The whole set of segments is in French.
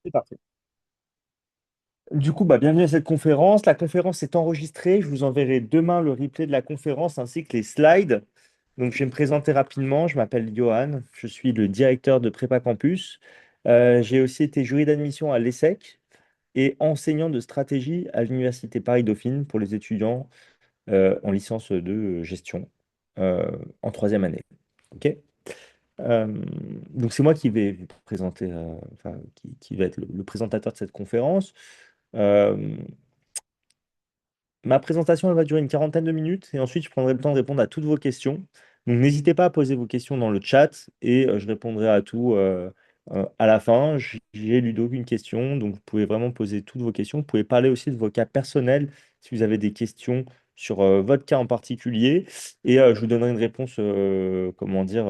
C'est parfait. Du coup, bienvenue à cette conférence. La conférence est enregistrée. Je vous enverrai demain le replay de la conférence ainsi que les slides. Donc, je vais me présenter rapidement. Je m'appelle Johan. Je suis le directeur de Prépa Campus. J'ai aussi été jury d'admission à l'ESSEC et enseignant de stratégie à l'Université Paris-Dauphine pour les étudiants en licence de gestion en troisième année. OK? Euh, donc, c'est moi qui vais vous présenter, enfin, qui va être le présentateur de cette conférence. Euh, Ma présentation, elle va durer une quarantaine de minutes et ensuite je prendrai le temps de répondre à toutes vos questions. Donc n'hésitez pas à poser vos questions dans le chat et je répondrai à tout à la fin. J'ai Ludo une question, donc vous pouvez vraiment poser toutes vos questions. Vous pouvez parler aussi de vos cas personnels si vous avez des questions sur votre cas en particulier et je vous donnerai une réponse, comment dire,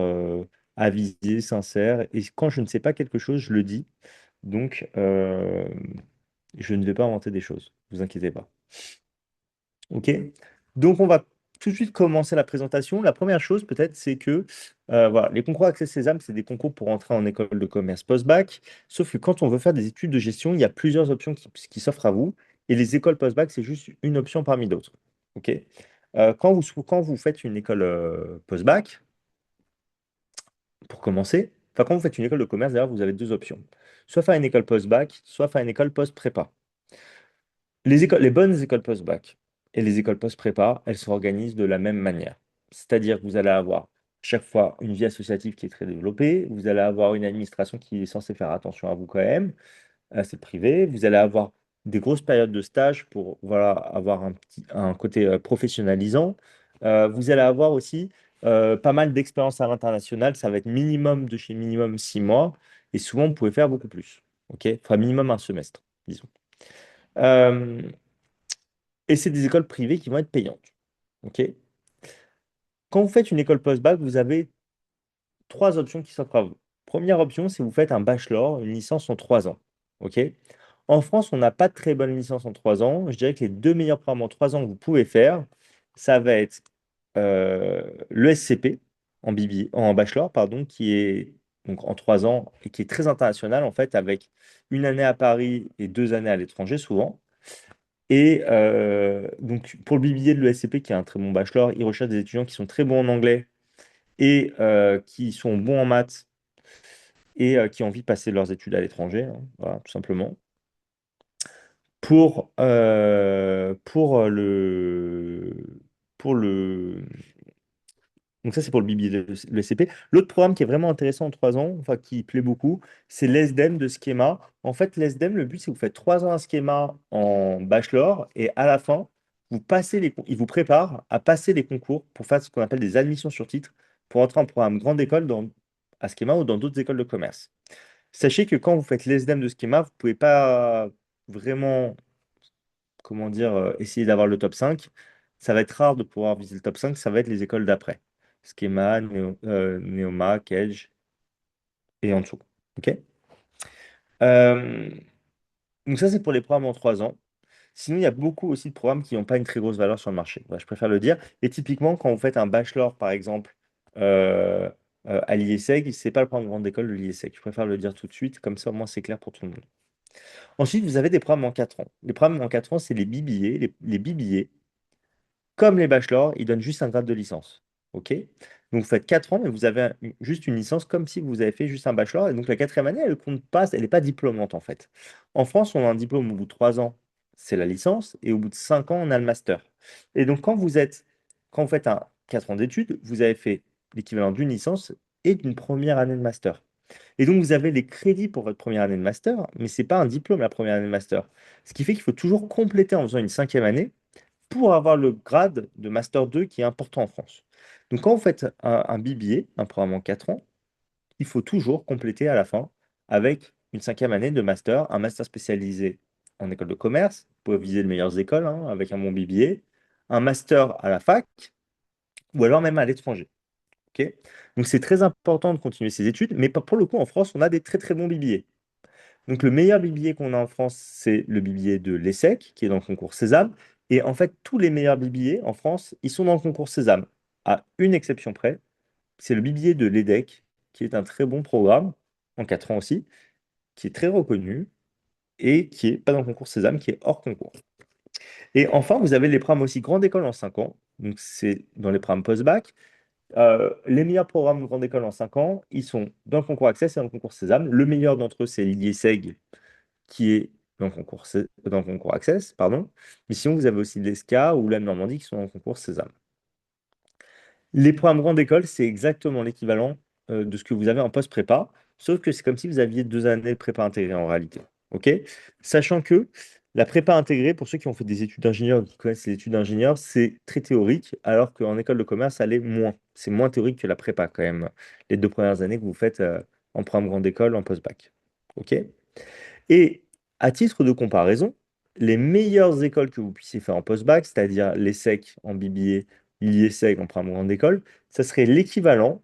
avisée, sincère. Et quand je ne sais pas quelque chose, je le dis. Donc je ne vais pas inventer des choses, ne vous inquiétez pas. Ok. Donc, on va tout de suite commencer la présentation. La première chose, peut-être, c'est que voilà, les concours Accès Sésame, c'est des concours pour entrer en école de commerce post-bac. Sauf que quand on veut faire des études de gestion, il y a plusieurs options qui s'offrent à vous. Et les écoles post-bac, c'est juste une option parmi d'autres. Ok. Quand vous faites une école post-bac, pour commencer, enfin, quand vous faites une école de commerce, d'ailleurs, vous avez deux options. Soit faire une école post-bac, soit faire une école post-prépa. Les bonnes écoles post-bac et les écoles post-prépa, elles s'organisent de la même manière. C'est-à-dire que vous allez avoir chaque fois une vie associative qui est très développée, vous allez avoir une administration qui est censée faire attention à vous quand même, c'est privé, vous allez avoir des grosses périodes de stage pour voilà, avoir un côté professionnalisant. Vous allez avoir aussi pas mal d'expériences à l'international, ça va être minimum de chez minimum 6 mois, et souvent vous pouvez faire beaucoup plus. Ok? Enfin, minimum un semestre, disons. Euh, et c'est des écoles privées qui vont être payantes. OK? Quand vous faites une école post-bac, vous avez trois options qui s'offrent à vous. Première option, c'est vous faites un bachelor, une licence en 3 ans. OK? En France, on n'a pas de très bonne licence en 3 ans. Je dirais que les deux meilleurs programmes en 3 ans que vous pouvez faire, ça va être l'ESCP en bachelor, pardon, qui est donc en 3 ans et qui est très international en fait, avec une année à Paris et 2 années à l'étranger souvent. Et donc, pour le BBA de l'ESCP, qui est un très bon bachelor, il recherche des étudiants qui sont très bons en anglais et qui sont bons en maths et qui ont envie de passer leurs études à l'étranger, hein, voilà, tout simplement. Pour le... Donc ça, c'est pour le BBA de l'ESCP. L'autre programme qui est vraiment intéressant en 3 ans, enfin qui plaît beaucoup, c'est l'ESDEM de Schema. En fait, l'ESDEM, le but, c'est que vous faites 3 ans un Schema en bachelor et à la fin, il vous prépare à passer les concours pour faire ce qu'on appelle des admissions sur titre pour entrer en programme grande école à Schema ou dans d'autres écoles de commerce. Sachez que quand vous faites l'ESDEM de Schema, vous ne pouvez pas vraiment, comment dire, essayer d'avoir le top 5. Ça va être rare de pouvoir viser le top 5, ça va être les écoles d'après. Schema, Neoma, Cage et en dessous. OK? Euh, donc ça, c'est pour les programmes en 3 ans. Sinon, il y a beaucoup aussi de programmes qui n'ont pas une très grosse valeur sur le marché. Voilà, je préfère le dire. Et typiquement, quand vous faites un bachelor, par exemple, euh, à l'IESEG, ce n'est pas le programme de grande école de l'IESEG. Je préfère le dire tout de suite, comme ça, au moins, c'est clair pour tout le monde. Ensuite, vous avez des programmes en 4 ans. Les programmes en 4 ans, c'est les BBA. Les BBA, comme les bachelors, ils donnent juste un grade de licence. OK? Donc, vous faites 4 ans, mais vous avez juste une licence comme si vous avez fait juste un bachelor. Et donc, la quatrième année, elle compte pas, elle n'est pas diplômante, en fait. En France, on a un diplôme au bout de 3 ans, c'est la licence, et au bout de 5 ans, on a le master. Et donc, quand vous faites 4 ans d'études, vous avez fait l'équivalent d'une licence et d'une première année de master. Et donc, vous avez les crédits pour votre première année de master, mais ce n'est pas un diplôme, la première année de master. Ce qui fait qu'il faut toujours compléter en faisant une cinquième année pour avoir le grade de Master 2 qui est important en France. Donc, quand vous faites un BBA, un programme en 4 ans, il faut toujours compléter à la fin avec une cinquième année de master, un master spécialisé en école de commerce, pour viser les meilleures écoles hein, avec un bon BBA, un master à la fac ou alors même à l'étranger. Ok. Donc, c'est très important de continuer ses études, mais pour le coup, en France, on a des très très bons BBA. Donc, le meilleur BBA qu'on a en France, c'est le BBA de l'ESSEC, qui est dans le concours Sésame. Et en fait, tous les meilleurs BBA en France, ils sont dans le concours Sésame, à une exception près. C'est le BBA de l'EDEC, qui est un très bon programme, en 4 ans aussi, qui est très reconnu. et qui est pas dans le concours Sésame, qui est hors concours. Et enfin, vous avez les programmes aussi grande école en 5 ans. Donc, c'est dans les programmes post-bac. Les meilleurs programmes de grande école en 5 ans, ils sont dans le concours Access et dans le concours Sésame. Le meilleur d'entre eux, c'est l'IESEG, qui est dans le concours Access, pardon. Mais sinon, vous avez aussi l'ESCA ou la Normandie qui sont dans le concours Sésame. Les programmes grande école, c'est exactement l'équivalent de ce que vous avez en post-prépa, sauf que c'est comme si vous aviez 2 années de prépa intégrée en réalité. OK? Sachant que la prépa intégrée, pour ceux qui ont fait des études d'ingénieur, qui connaissent les études d'ingénieur, c'est très théorique, alors qu'en école de commerce, ça l'est moins. C'est moins théorique que la prépa quand même, les 2 premières années que vous faites en programme grande école, en post-bac. OK? Et à titre de comparaison, les meilleures écoles que vous puissiez faire en post-bac, c'est-à-dire l'ESSEC en BBA, l'IESEG en programme grande école, ça serait l'équivalent,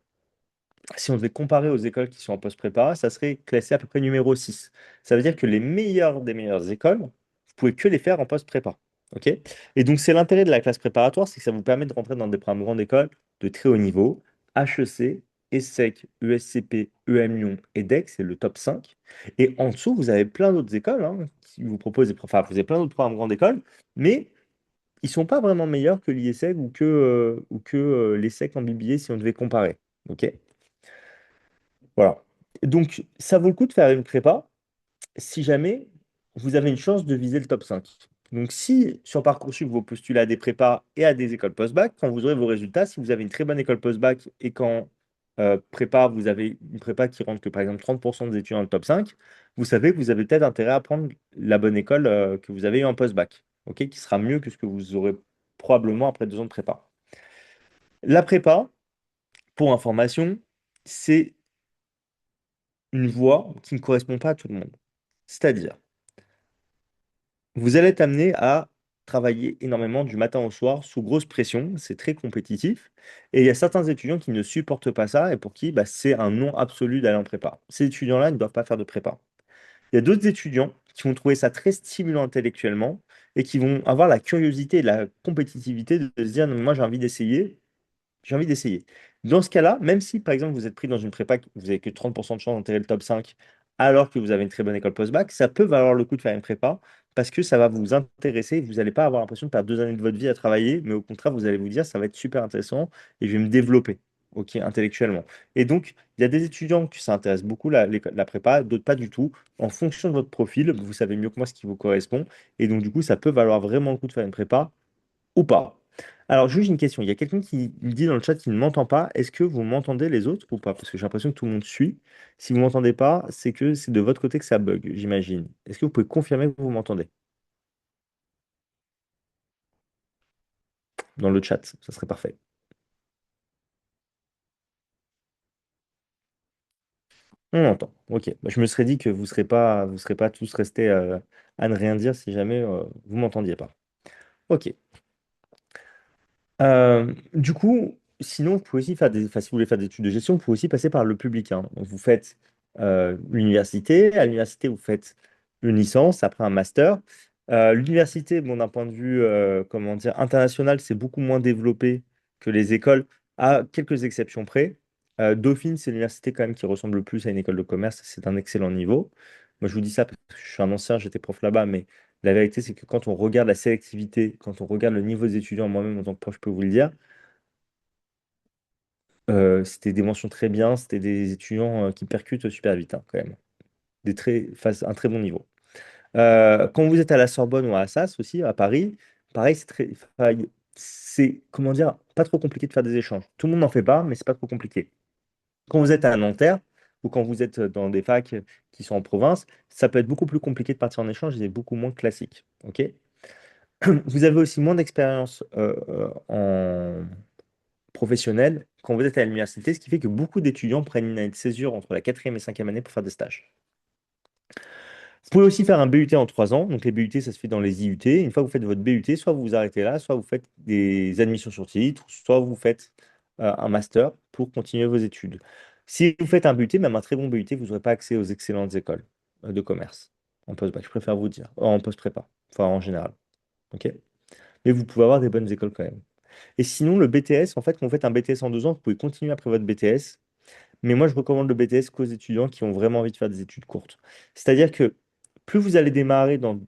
si on devait comparer aux écoles qui sont en post-prépa, ça serait classé à peu près numéro 6. Ça veut dire que les meilleures des meilleures écoles, vous pouvez que les faire en post-prépa. OK? Et donc, c'est l'intérêt de la classe préparatoire, c'est que ça vous permet de rentrer dans des programmes grande école de très haut niveau, HEC, ESSEC, ESCP, EM Lyon et DEC, c'est le top 5. Et en dessous, vous avez plein d'autres écoles qui vous proposent, enfin, vous avez plein d'autres programmes grande école, mais ils ne sont pas vraiment meilleurs que l'IESEG ou que l'ESSEC en BBA si on devait comparer. OK? Voilà. Donc, ça vaut le coup de faire une prépa si jamais vous avez une chance de viser le top 5. Donc, si sur Parcoursup, vous postulez à des prépas et à des écoles post-bac, quand vous aurez vos résultats, si vous avez une très bonne école post-bac et qu'en prépa, vous avez une prépa qui rentre que par exemple 30% des étudiants dans le top 5, vous savez que vous avez peut-être intérêt à prendre la bonne école que vous avez eue en post-bac, ok, qui sera mieux que ce que vous aurez probablement après 2 ans de prépa. La prépa, pour information, c'est une voie qui ne correspond pas à tout le monde. C'est-à-dire, vous allez être amené à travailler énormément du matin au soir sous grosse pression, c'est très compétitif, et il y a certains étudiants qui ne supportent pas ça et pour qui c'est un non absolu d'aller en prépa. Ces étudiants-là ne doivent pas faire de prépa. Il y a d'autres étudiants qui vont trouver ça très stimulant intellectuellement et qui vont avoir la curiosité et la compétitivité de se dire, non, mais moi j'ai envie d'essayer. Dans ce cas-là, même si par exemple vous êtes pris dans une prépa, vous n'avez que 30% de chance d'intégrer le top 5, alors que vous avez une très bonne école post-bac, ça peut valoir le coup de faire une prépa parce que ça va vous intéresser. Vous n'allez pas avoir l'impression de perdre 2 années de votre vie à travailler, mais au contraire, vous allez vous dire ça va être super intéressant et je vais me développer, ok, intellectuellement. Et donc, il y a des étudiants qui s'intéressent beaucoup la prépa, d'autres pas du tout. En fonction de votre profil, vous savez mieux que moi ce qui vous correspond. Et donc, du coup, ça peut valoir vraiment le coup de faire une prépa ou pas. Alors, juste une question. Il y a quelqu'un qui me dit dans le chat qu'il ne m'entend pas. Est-ce que vous m'entendez les autres ou pas? Parce que j'ai l'impression que tout le monde suit. Si vous ne m'entendez pas, c'est que c'est de votre côté que ça bug, j'imagine. Est-ce que vous pouvez confirmer que vous m'entendez dans le chat? Ça serait parfait. On entend. Ok. Bah, je me serais dit que vous serez pas tous restés à ne rien dire si jamais vous m'entendiez pas. Ok. Du coup, sinon, vous pouvez aussi faire enfin, si vous voulez faire des études de gestion, vous pouvez aussi passer par le public, hein. Donc, vous faites l'université. À l'université, vous faites une licence, après un master. L'université, bon, d'un point de vue, comment dire, international, c'est beaucoup moins développé que les écoles, à quelques exceptions près. Dauphine, c'est l'université quand même qui ressemble le plus à une école de commerce. C'est un excellent niveau. Moi, je vous dis ça parce que je suis un ancien, j'étais prof là-bas, mais la vérité, c'est que quand on regarde la sélectivité, quand on regarde le niveau des étudiants, moi-même en tant que prof, je peux vous le dire, c'était des mentions très bien, c'était des étudiants qui percutent super vite, hein, quand même. Un très bon niveau. Quand vous êtes à la Sorbonne ou à Assas aussi, à Paris, pareil, enfin, c'est, comment dire, pas trop compliqué de faire des échanges. Tout le monde n'en fait pas, mais c'est pas trop compliqué. Quand vous êtes à Nanterre ou quand vous êtes dans des facs qui sont en province, ça peut être beaucoup plus compliqué de partir en échange et c'est beaucoup moins classique. Ok. Vous avez aussi moins d'expérience en professionnel quand vous êtes à l'université, ce qui fait que beaucoup d'étudiants prennent une année de césure entre la quatrième et cinquième année pour faire des stages. Vous pouvez aussi faire un BUT en 3 ans. Donc les BUT, ça se fait dans les IUT. Une fois que vous faites votre BUT, soit vous vous arrêtez là, soit vous faites des admissions sur titre, soit vous faites un master pour continuer vos études. Si vous faites un BUT, même un très bon BUT, vous n'aurez pas accès aux excellentes écoles de commerce en post-bac, je préfère vous dire, en post-prépa, enfin en général. Ok. Mais vous pouvez avoir des bonnes écoles quand même. Et sinon, le BTS, en fait, quand vous faites un BTS en 2 ans, vous pouvez continuer après votre BTS. Mais moi, je recommande le BTS qu'aux étudiants qui ont vraiment envie de faire des études courtes. C'est-à-dire que plus vous allez démarrer dans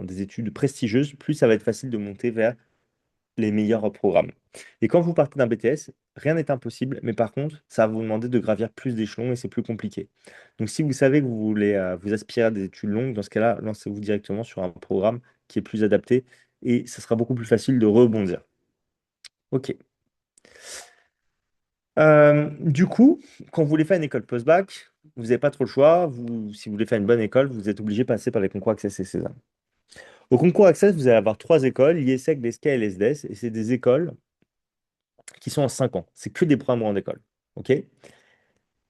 des études prestigieuses, plus ça va être facile de monter vers les meilleurs programmes. Et quand vous partez d'un BTS, rien n'est impossible, mais par contre, ça va vous demander de gravir plus d'échelons et c'est plus compliqué. Donc si vous savez que vous voulez vous aspirer à des études longues, dans ce cas-là, lancez-vous directement sur un programme qui est plus adapté et ça sera beaucoup plus facile de rebondir. Ok. Du coup, quand vous voulez faire une école post-bac, vous n'avez pas trop le choix. Si vous voulez faire une bonne école, vous êtes obligé de passer par les concours Access et César. Au concours Access, vous allez avoir trois écoles, l'IESEC, l'ESCA et l'ESDES, et c'est des écoles qui sont en 5 ans. C'est que des programmes grande école. OK?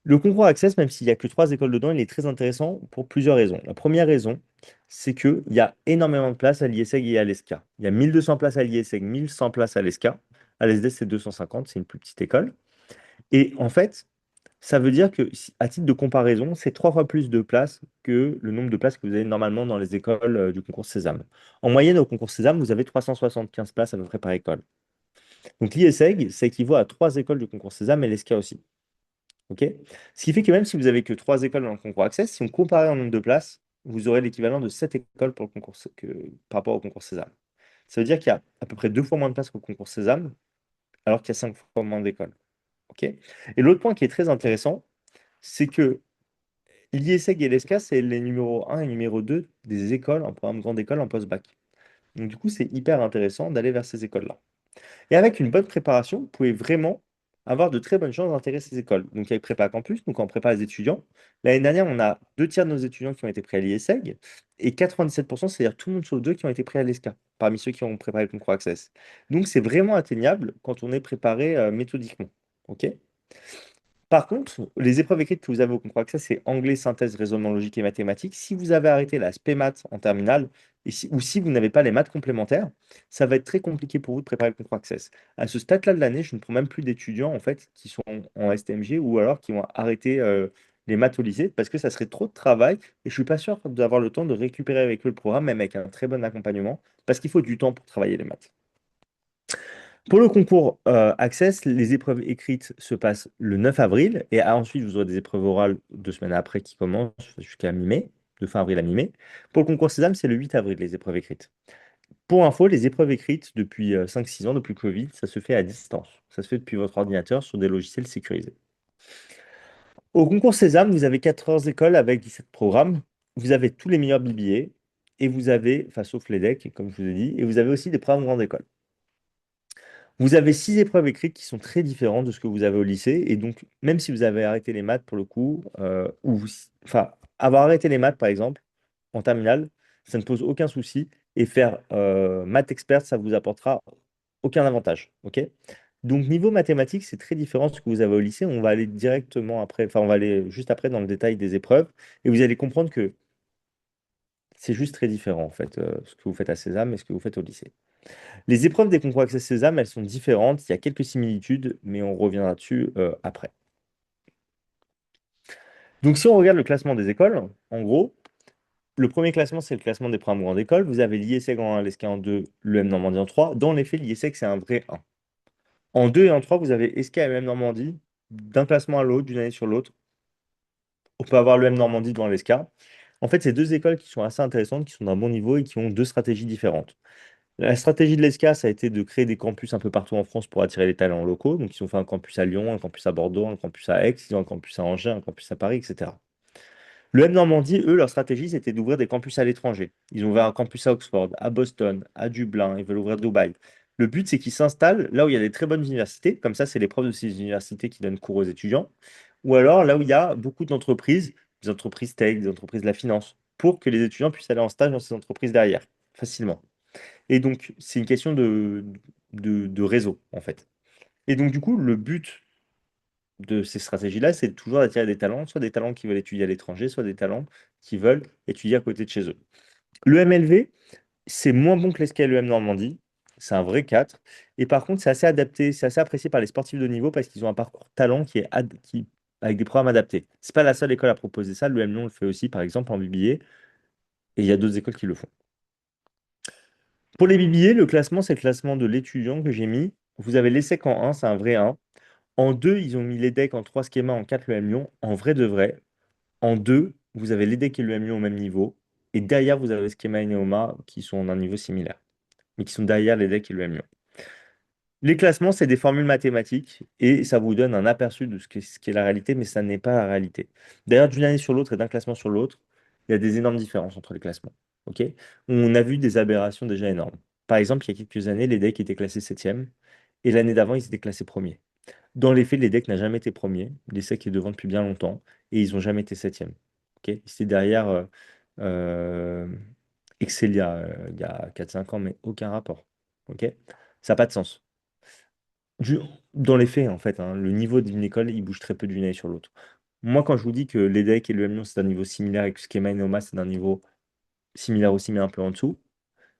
Le concours Access, même s'il n'y a que trois écoles dedans, il est très intéressant pour plusieurs raisons. La première raison, c'est qu'il y a énormément de places à l'IESEG et à l'ESCA. Il y a 1200 places à l'IESEG, 1100 places à l'ESCA. À l'ESDES, c'est 250, c'est une plus petite école. Et en fait, ça veut dire que, à titre de comparaison, c'est trois fois plus de places que le nombre de places que vous avez normalement dans les écoles du concours Sésame. En moyenne, au concours Sésame, vous avez 375 places à peu près par école. Donc l'IESEG, ça équivaut à trois écoles du concours Sésame et l'ESCA aussi. OK? Ce qui fait que même si vous avez que trois écoles dans le concours Access, si on compare en nombre de places, vous aurez l'équivalent de sept écoles pour le concours, par rapport au concours Sésame. Ça veut dire qu'il y a à peu près deux fois moins de places qu'au concours Sésame, alors qu'il y a cinq fois moins d'écoles. OK? Et l'autre point qui est très intéressant, c'est que l'IESEG et l'ESCA, c'est les numéros un et numéro 2 des écoles en programme grande école en post-bac. Donc du coup, c'est hyper intéressant d'aller vers ces écoles-là. Et avec une bonne préparation, vous pouvez vraiment avoir de très bonnes chances d'intégrer ces écoles. Donc avec Prépa Campus, donc on prépare les étudiants. L'année dernière, on a deux tiers de nos étudiants qui ont été pris à l'IESEG et 97%, c'est-à-dire tout le monde sur deux qui ont été pris à l'ESCA, parmi ceux qui ont préparé le concours Access. Donc c'est vraiment atteignable quand on est préparé méthodiquement. OK? Par contre, les épreuves écrites que vous avez au concours Access, c'est anglais, synthèse, raisonnement logique et mathématiques. Si vous avez arrêté la spé maths en terminale, ou si vous n'avez pas les maths complémentaires, ça va être très compliqué pour vous de préparer le concours Access. À ce stade-là de l'année, je ne prends même plus d'étudiants en fait qui sont en STMG ou alors qui vont arrêter les maths au lycée parce que ça serait trop de travail et je suis pas sûr d'avoir le temps de récupérer avec eux le programme, même avec un très bon accompagnement, parce qu'il faut du temps pour travailler les maths. Pour le concours Access, les épreuves écrites se passent le 9 avril et ensuite vous aurez des épreuves orales 2 semaines après qui commencent jusqu'à mi-mai, de fin avril à mi-mai. Pour le concours Sésame, c'est le 8 avril les épreuves écrites. Pour info, les épreuves écrites depuis 5-6 ans, depuis le Covid, ça se fait à distance. Ça se fait depuis votre ordinateur sur des logiciels sécurisés. Au concours Sésame, vous avez 14 écoles avec 17 programmes. Vous avez tous les meilleurs BBA et vous avez, enfin sauf les DEC, comme je vous ai dit, et vous avez aussi des programmes grande école. Vous avez 6 épreuves écrites qui sont très différentes de ce que vous avez au lycée. Et donc, même si vous avez arrêté les maths pour le coup, enfin, avoir arrêté les maths, par exemple, en terminale, ça ne pose aucun souci. Et faire maths expert, ça vous apportera aucun avantage. OK? Donc, niveau mathématiques, c'est très différent de ce que vous avez au lycée. On va aller directement après, enfin, on va aller juste après dans le détail des épreuves. Et vous allez comprendre que c'est juste très différent, en fait, ce que vous faites à Sésame et ce que vous faites au lycée. Les épreuves des concours Access Sésame, elles sont différentes. Il y a quelques similitudes, mais on reviendra dessus après. Donc, si on regarde le classement des écoles, en gros, le premier classement, c'est le classement des programmes grande école. Vous avez l'IESEG en 1, l'ESCA en 2, l'EM Normandie en 3. Dans les faits, l'IESEG, c'est un vrai 1. En 2 et en 3, vous avez ESCA et l'EM Normandie. D'un classement à l'autre, d'une année sur l'autre, on peut avoir l'EM Normandie devant l'ESCA. En fait, c'est deux écoles qui sont assez intéressantes, qui sont d'un bon niveau et qui ont deux stratégies différentes. La stratégie de l'ESCA, ça a été de créer des campus un peu partout en France pour attirer les talents locaux. Donc, ils ont fait un campus à Lyon, un campus à Bordeaux, un campus à Aix, ils ont un campus à Angers, un campus à Paris, etc. Le M Normandie, eux, leur stratégie, c'était d'ouvrir des campus à l'étranger. Ils ont ouvert un campus à Oxford, à Boston, à Dublin, ils veulent ouvrir Dubaï. Le but, c'est qu'ils s'installent là où il y a des très bonnes universités, comme ça, c'est les profs de ces universités qui donnent cours aux étudiants, ou alors là où il y a beaucoup d'entreprises, des entreprises tech, des entreprises de la finance, pour que les étudiants puissent aller en stage dans ces entreprises derrière, facilement. Et donc, c'est une question de réseau, en fait. Et donc, du coup, le but de ces stratégies-là, c'est toujours d'attirer des talents, soit des talents qui veulent étudier à l'étranger, soit des talents qui veulent étudier à côté de chez eux. Le MLV, c'est moins bon que l'SKLEM Normandie. C'est un vrai 4. Et par contre, c'est assez adapté, c'est assez apprécié par les sportifs de haut niveau parce qu'ils ont un parcours talent avec des programmes adaptés. C'est pas la seule école à proposer ça. Le M Lyon le fait aussi, par exemple, en BBA. Et il y a d'autres écoles qui le font. Pour les BBA, le classement, c'est le classement de l'étudiant que j'ai mis. Vous avez l'ESSEC en 1, c'est un vrai 1. En 2, ils ont mis l'EDEC en 3 schémas, en 4 le M Lyon. En vrai de vrai, en 2, vous avez l'EDEC et le M Lyon au même niveau. Et derrière, vous avez Schema et Neoma qui sont d'un niveau similaire, mais qui sont derrière les decks et le Mion. Les classements, c'est des formules mathématiques et ça vous donne un aperçu de ce qu'est la réalité, mais ça n'est pas la réalité. D'ailleurs, d'une année sur l'autre et d'un classement sur l'autre, il y a des énormes différences entre les classements. Ok. On a vu des aberrations déjà énormes. Par exemple, il y a quelques années, les decks étaient classés septième et l'année d'avant, ils étaient classés premiers. Dans les faits, les decks n'ont jamais été premiers. Les decks est devant depuis bien longtemps et ils n'ont jamais été septième. Ok. C'était derrière euh, Excelia il y a 4-5 ans, mais aucun rapport. Ok. Ça n'a pas de sens. Du- Dans les faits, en fait, hein, le niveau d'une école, il bouge très peu d'une année sur l'autre. Moi, quand je vous dis que l'EDEC et le M-Lyon, c'est un niveau similaire et que Schema et Neoma, c'est un niveau similaire aussi, mais un peu en dessous,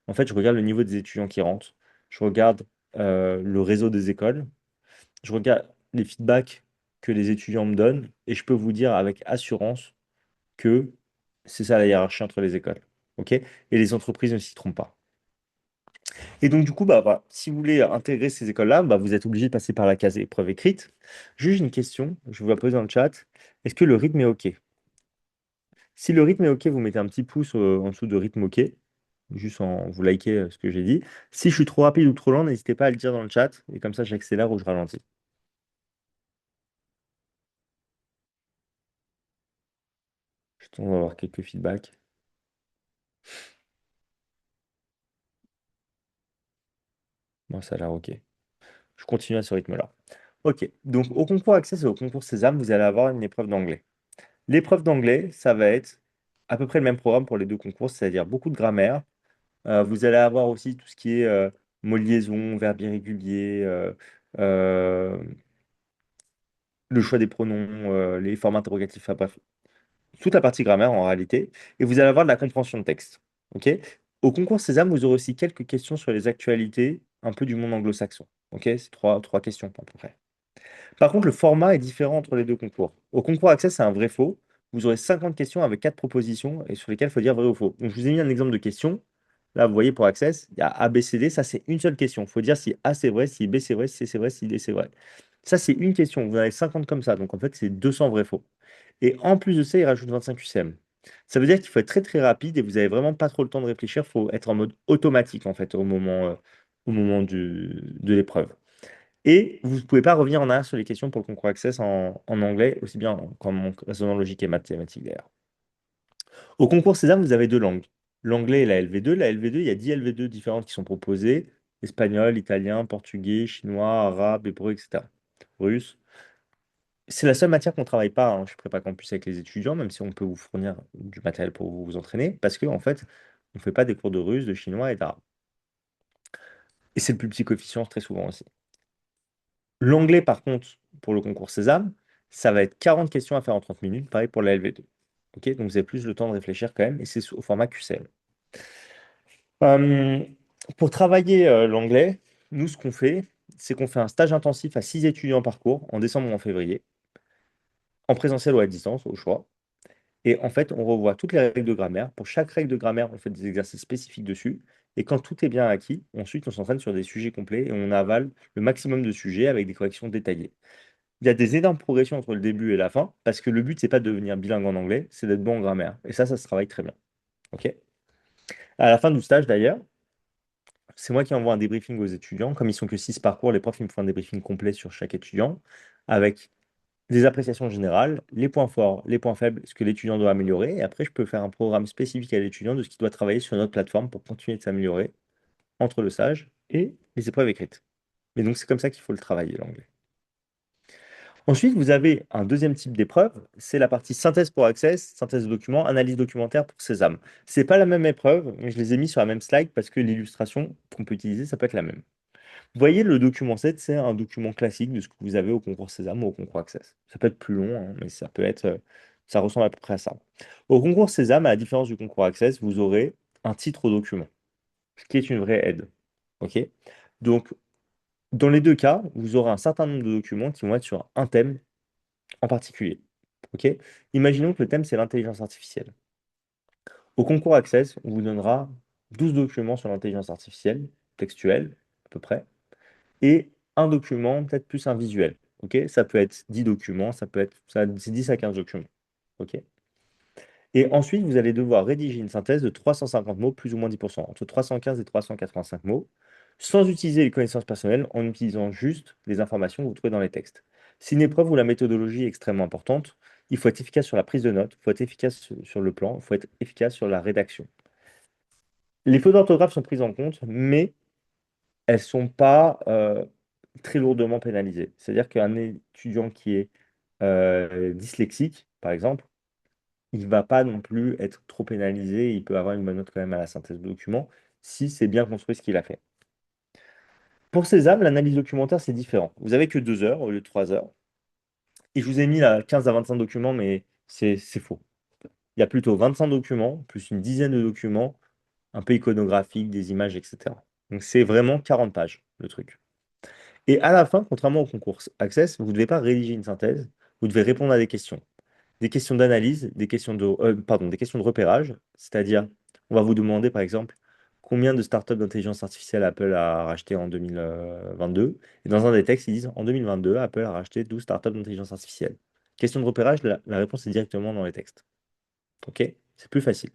en fait, je regarde le niveau des étudiants qui rentrent, je regarde le réseau des écoles, je regarde les feedbacks que les étudiants me donnent, et je peux vous dire avec assurance que c'est ça la hiérarchie entre les écoles. OK? Et les entreprises ne s'y trompent pas. Et donc, du coup, bah, voilà, si vous voulez intégrer ces écoles-là, bah, vous êtes obligé de passer par la case épreuve écrite. Juste une question, je vous la pose dans le chat. Est-ce que le rythme est OK? Si le rythme est OK, vous mettez un petit pouce en dessous de rythme OK, juste en vous likez ce que j'ai dit. Si je suis trop rapide ou trop lent, n'hésitez pas à le dire dans le chat, et comme ça, j'accélère ou je ralentis. On va avoir quelques feedbacks. Moi, ça a l'air OK. Je continue à ce rythme-là. OK, donc au concours Access et au concours Sésame, vous allez avoir une épreuve d'anglais. L'épreuve d'anglais, ça va être à peu près le même programme pour les deux concours, c'est-à-dire beaucoup de grammaire. Vous allez avoir aussi tout ce qui est mots de liaison, verbes irréguliers, euh, le choix des pronoms, les formes interrogatifs, enfin, bref, toute la partie grammaire en réalité. Et vous allez avoir de la compréhension de texte. Ok. Au concours Sésame, vous aurez aussi quelques questions sur les actualités un peu du monde anglo-saxon. Ok, c'est trois questions à peu près. Par contre, le format est différent entre les deux concours. Au concours Access, c'est un vrai faux. Vous aurez 50 questions avec 4 propositions et sur lesquelles il faut dire vrai ou faux. Donc, je vous ai mis un exemple de question. Là, vous voyez, pour Access, il y a A, B, C, D. Ça, c'est une seule question. Il faut dire si A, c'est vrai, si B, c'est vrai, si C, c'est vrai, si D, c'est vrai. Ça, c'est une question. Vous en avez 50 comme ça. Donc, en fait, c'est 200 vrais faux. Et en plus de ça, il rajoute 25 QCM. Ça veut dire qu'il faut être très, très rapide et vous n'avez vraiment pas trop le temps de réfléchir. Il faut être en mode automatique, en fait, au moment de l'épreuve. Et vous ne pouvez pas revenir en arrière sur les questions pour le concours Access en anglais, aussi bien qu'en raisonnement logique et mathématique d'ailleurs. Au concours César, vous avez deux langues. L'anglais et la LV2. La LV2, il y a 10 LV2 différentes qui sont proposées. Espagnol, italien, portugais, chinois, arabe, hébreu, etc. Russe. C'est la seule matière qu'on ne travaille pas chez Prépa Campus avec les étudiants, même si on peut vous fournir du matériel pour vous entraîner, parce qu'en fait, on ne fait pas des cours de russe, de chinois et d'arabe. Et c'est le plus petit coefficient très souvent aussi. L'anglais, par contre, pour le concours Sésame, ça va être 40 questions à faire en 30 minutes, pareil pour la LV2. Ok, donc vous avez plus le temps de réfléchir quand même, et c'est au format QCM. Euh, pour travailler l'anglais, nous, ce qu'on fait, c'est qu'on fait un stage intensif à 6 étudiants par cours, en décembre ou en février, en présentiel ou à distance, au choix. Et en fait, on revoit toutes les règles de grammaire. Pour chaque règle de grammaire, on fait des exercices spécifiques dessus. Et quand tout est bien acquis, ensuite, on s'entraîne sur des sujets complets et on avale le maximum de sujets avec des corrections détaillées. Il y a des énormes progressions entre le début et la fin, parce que le but, c'est pas de devenir bilingue en anglais, c'est d'être bon en grammaire. Et ça se travaille très bien. OK? À la fin du stage, d'ailleurs, c'est moi qui envoie un débriefing aux étudiants. Comme ils sont que 6 parcours, les profs ils me font un débriefing complet sur chaque étudiant, avec des appréciations générales, les points forts, les points faibles, ce que l'étudiant doit améliorer. Et après, je peux faire un programme spécifique à l'étudiant de ce qu'il doit travailler sur notre plateforme pour continuer de s'améliorer entre le stage et les épreuves écrites. Mais donc, c'est comme ça qu'il faut le travailler, l'anglais. Ensuite, vous avez un deuxième type d'épreuve, c'est la partie synthèse pour Access, synthèse de documents, analyse documentaire pour Sésame. C'est pas la même épreuve, mais je les ai mis sur la même slide parce que l'illustration qu'on peut utiliser, ça peut être la même. Vous voyez, le document 7, c'est un document classique de ce que vous avez au concours Sésame ou au concours Access. Ça peut être plus long, hein, mais ça peut être, ça ressemble à peu près à ça. Au concours Sésame, à la différence du concours Access, vous aurez un titre au document, ce qui est une vraie aide. OK? Donc, dans les deux cas, vous aurez un certain nombre de documents qui vont être sur un thème en particulier. Ok. Imaginons que le thème, c'est l'intelligence artificielle. Au concours Access, on vous donnera 12 documents sur l'intelligence artificielle, textuelle, à peu près, et un document, peut-être plus un visuel. Ok. Ça peut être 10 documents, ça peut être c'est 10 à 15 documents. Ok. Et ensuite, vous allez devoir rédiger une synthèse de 350 mots, plus ou moins 10%, entre 315 et 385 mots, sans utiliser les connaissances personnelles, en utilisant juste les informations que vous trouvez dans les textes. C'est une épreuve où la méthodologie est extrêmement importante. Il faut être efficace sur la prise de notes, il faut être efficace sur le plan, il faut être efficace sur la rédaction. Les fautes d'orthographe sont prises en compte, mais elles ne sont pas très lourdement pénalisées. C'est-à-dire qu'un étudiant qui est dyslexique, par exemple, il ne va pas non plus être trop pénalisé. Il peut avoir une bonne note quand même à la synthèse de document si c'est bien construit ce qu'il a fait. Pour Sésame, l'analyse documentaire, c'est différent. Vous avez que 2 heures au lieu de 3 heures. Et je vous ai mis là 15 à 25 documents, mais c'est faux. Il y a plutôt 25 documents, plus une dizaine de documents, un peu iconographiques, des images, etc. Donc c'est vraiment 40 pages, le truc. Et à la fin, contrairement au concours Access, vous ne devez pas rédiger une synthèse, vous devez répondre à des questions d'analyse, des questions de repérage, c'est-à-dire, on va vous demander par exemple combien de startups d'intelligence artificielle Apple a racheté en 2022. Et dans un des textes, ils disent en 2022, Apple a racheté 12 startups d'intelligence artificielle. Question de repérage, la réponse est directement dans les textes. OK? C'est plus facile.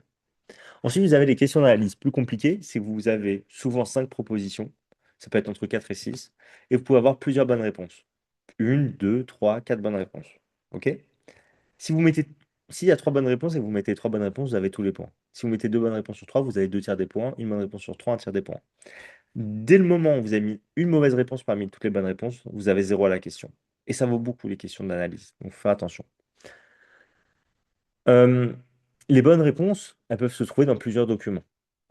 Ensuite, vous avez les questions d'analyse plus compliquées, c'est que vous avez souvent 5 propositions, ça peut être entre 4 et 6, et vous pouvez avoir plusieurs bonnes réponses. Une, deux, trois, quatre bonnes réponses. OK? Si vous mettez, S'il y a 3 bonnes réponses et que vous mettez 3 bonnes réponses, vous avez tous les points. Si vous mettez 2 bonnes réponses sur 3, vous avez 2 tiers des points. Une bonne réponse sur 3, un tiers des points. Dès le moment où vous avez mis une mauvaise réponse parmi toutes les bonnes réponses, vous avez 0 à la question. Et ça vaut beaucoup les questions d'analyse. Donc faites attention. Euh, les bonnes réponses, elles peuvent se trouver dans plusieurs documents.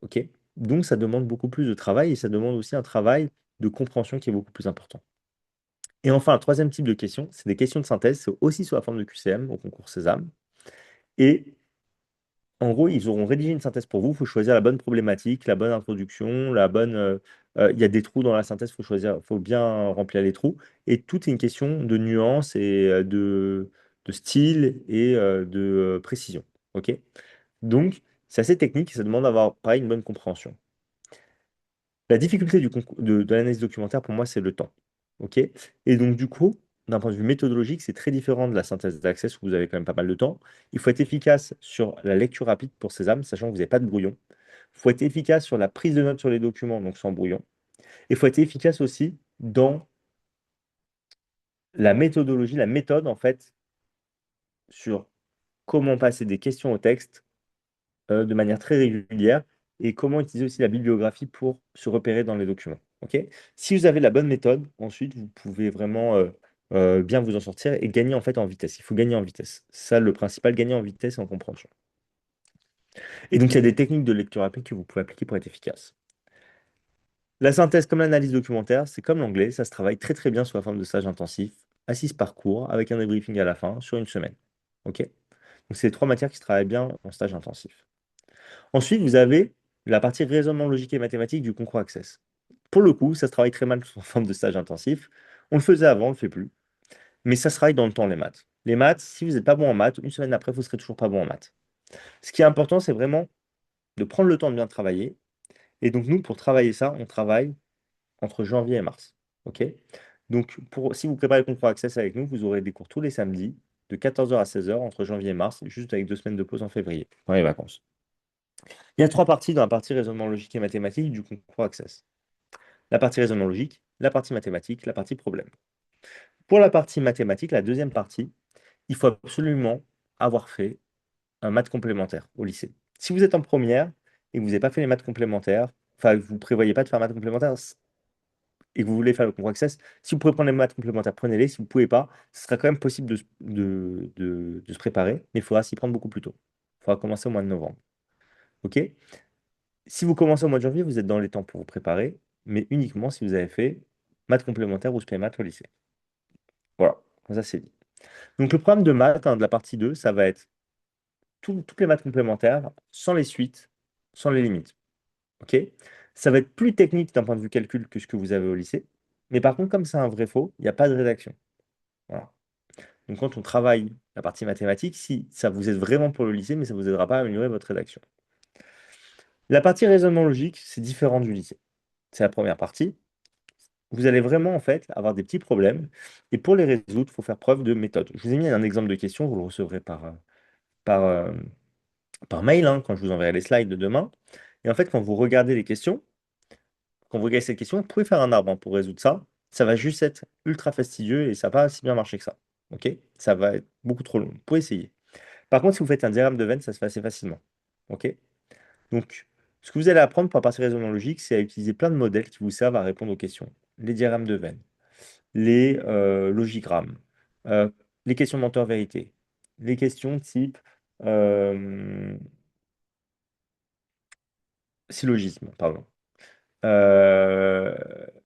OK? Donc ça demande beaucoup plus de travail et ça demande aussi un travail de compréhension qui est beaucoup plus important. Et enfin, le troisième type de questions, c'est des questions de synthèse. C'est aussi sous la forme de QCM au concours Sésame. Et en gros, ils auront rédigé une synthèse pour vous. Il faut choisir la bonne problématique, la bonne introduction, la bonne. Il y a des trous dans la synthèse, il faut choisir, faut bien remplir les trous. Et tout est une question de nuance et de style et de précision. OK? Donc, c'est assez technique et ça demande d'avoir, pareil, une bonne compréhension. La difficulté de l'analyse documentaire, pour moi, c'est le temps. OK? Et donc, du coup, d'un point de vue méthodologique, c'est très différent de la synthèse d'Access où vous avez quand même pas mal de temps. Il faut être efficace sur la lecture rapide pour Sésame, sachant que vous n'avez pas de brouillon. Il faut être efficace sur la prise de notes sur les documents, donc sans brouillon. Et il faut être efficace aussi dans la méthodologie, la méthode, en fait, sur comment passer des questions au texte de manière très régulière et comment utiliser aussi la bibliographie pour se repérer dans les documents. Ok. Si vous avez la bonne méthode, ensuite, vous pouvez vraiment bien vous en sortir et gagner en fait en vitesse. Il faut gagner en vitesse. Ça, le principal, gagner en vitesse et en compréhension. Et donc, il y a des techniques de lecture rapide que vous pouvez appliquer pour être efficace. La synthèse, comme l'analyse documentaire, c'est comme l'anglais, ça se travaille très très bien sous la forme de stage intensif, assise par cours, avec un débriefing à la fin, sur une semaine. Ok. Donc, c'est 3 matières qui se travaillent bien en stage intensif. Ensuite, vous avez la partie raisonnement logique et mathématique du concours Access. Pour le coup, ça se travaille très mal sous forme de stage intensif. On le faisait avant, on ne le fait plus. Mais ça se travaille dans le temps, les maths. Les maths, si vous n'êtes pas bon en maths, une semaine après, vous ne serez toujours pas bon en maths. Ce qui est important, c'est vraiment de prendre le temps de bien travailler. Et donc, nous, pour travailler ça, on travaille entre janvier et mars. OK? Donc, si vous préparez le concours Access avec nous, vous aurez des cours tous les samedis, de 14 heures à 16 heures, entre janvier et mars, juste avec 2 semaines de pause en février, dans les vacances. Il y a 3 parties dans la partie raisonnement logique et mathématique du concours Access. La partie raisonnement logique, la partie mathématique, la partie problème. Pour la partie mathématique, la deuxième partie, il faut absolument avoir fait un maths complémentaire au lycée. Si vous êtes en première et que vous n'avez pas fait les maths complémentaires, enfin, que vous ne prévoyez pas de faire maths complémentaires et que vous voulez faire le concours Access, si vous pouvez prendre les maths complémentaires, prenez-les. Si vous ne pouvez pas, ce sera quand même possible de se préparer, mais il faudra s'y prendre beaucoup plus tôt. Il faudra commencer au mois de novembre. OK? Si vous commencez au mois de janvier, vous êtes dans les temps pour vous préparer, mais uniquement si vous avez fait maths complémentaires ou spé maths au lycée. Voilà, comme ça c'est dit. Donc le programme de maths de la partie 2, ça va être toutes les maths complémentaires, sans les suites, sans les limites. OK? Ça va être plus technique d'un point de vue calcul que ce que vous avez au lycée. Mais par contre, comme c'est un vrai faux, il n'y a pas de rédaction. Voilà. Donc quand on travaille la partie mathématique, si ça vous aide vraiment pour le lycée, mais ça ne vous aidera pas à améliorer votre rédaction. La partie raisonnement logique, c'est différent du lycée. C'est la première partie. Vous allez vraiment en fait avoir des petits problèmes. Et pour les résoudre, il faut faire preuve de méthode. Je vous ai mis un exemple de question, vous le recevrez par, par mail, hein, quand je vous enverrai les slides de demain. Et en fait, quand vous regardez les questions, quand vous regardez cette question, vous pouvez faire un arbre hein, pour résoudre ça. Ça va juste être ultra fastidieux et ça va pas si bien marcher que ça. OK? Ça va être beaucoup trop long. Vous pouvez essayer. Par contre, si vous faites un diagramme de Venn, ça se fait assez facilement. OK? Donc, ce que vous allez apprendre pour la partie raisonnement logique, c'est à utiliser plein de modèles qui vous servent à répondre aux questions. Les diagrammes de Venn, les logigrammes, euh, les questions menteur-vérité, les questions type euh, syllogisme, pardon. Euh,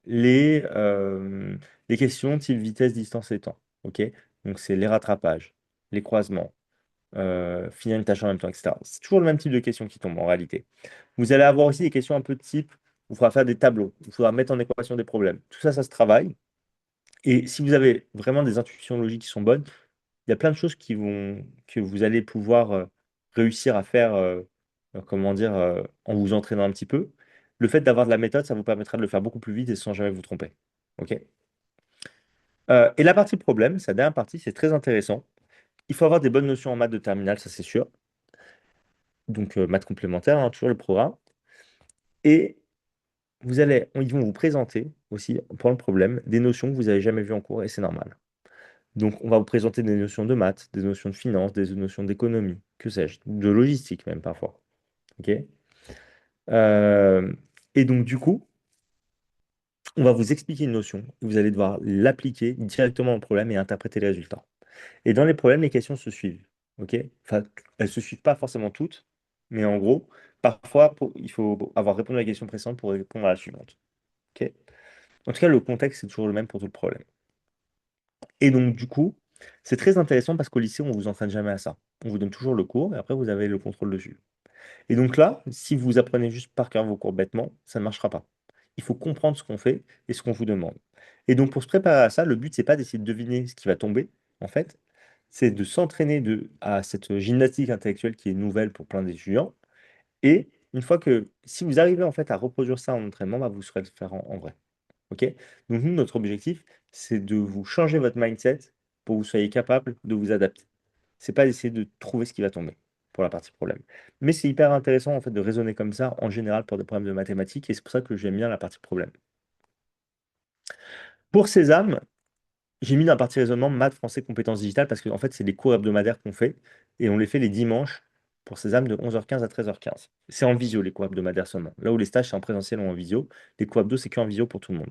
les, euh, les questions type vitesse, distance et temps. OK? Donc, c'est les rattrapages, les croisements, finir une tâche en même temps, etc. C'est toujours le même type de questions qui tombent en réalité. Vous allez avoir aussi des questions un peu de type, il faudra faire des tableaux, il faudra mettre en équation des problèmes. Tout ça, ça se travaille. Et si vous avez vraiment des intuitions logiques qui sont bonnes, il y a plein de choses que vous allez pouvoir réussir à faire, comment dire, en vous entraînant un petit peu. Le fait d'avoir de la méthode, ça vous permettra de le faire beaucoup plus vite et sans jamais vous tromper. OK? Et la partie problème, sa dernière partie, c'est très intéressant. Il faut avoir des bonnes notions en maths de terminale, ça c'est sûr. Donc maths complémentaire, hein, toujours le programme. Et ils vont vous présenter aussi, pour le problème, des notions que vous n'avez jamais vues en cours et c'est normal. Donc, on va vous présenter des notions de maths, des notions de finance, des notions d'économie, que sais-je, de logistique même parfois. OK? Euh, et donc, du coup, on va vous expliquer une notion. Vous allez devoir l'appliquer directement au problème et interpréter les résultats. Et dans les problèmes, les questions se suivent. OK? Enfin, elles ne se suivent pas forcément toutes, mais en gros, parfois, il faut avoir répondu à la question précédente pour répondre à la suivante. OK? En tout cas, le contexte, c'est toujours le même pour tout le problème. Et donc, du coup, c'est très intéressant parce qu'au lycée, on vous entraîne jamais à ça. On vous donne toujours le cours et après, vous avez le contrôle dessus. Et donc là, si vous apprenez juste par cœur vos cours bêtement, ça ne marchera pas. Il faut comprendre ce qu'on fait et ce qu'on vous demande. Et donc, pour se préparer à ça, le but, c'est pas d'essayer de deviner ce qui va tomber, en fait. C'est de s'entraîner à cette gymnastique intellectuelle qui est nouvelle pour plein d'étudiants. Et une fois que, si vous arrivez en fait à reproduire ça en entraînement, bah, vous saurez le faire en vrai. OK? Donc nous, notre objectif, c'est de vous changer votre mindset pour que vous soyez capable de vous adapter. C'est pas d'essayer de trouver ce qui va tomber pour la partie problème. Mais c'est hyper intéressant en fait de raisonner comme ça en général pour des problèmes de mathématiques et c'est pour ça que j'aime bien la partie problème. Pour Sésame, j'ai mis dans la partie raisonnement maths, français, compétences digitales parce que en fait, c'est les cours hebdomadaires qu'on fait et on les fait les dimanches pour Sésame de 11h15 à 13h15. C'est en visio les cours hebdomadaires seulement. Là où les stages c'est en présentiel ou en visio, les cours hebdo c'est qu'en visio pour tout le monde.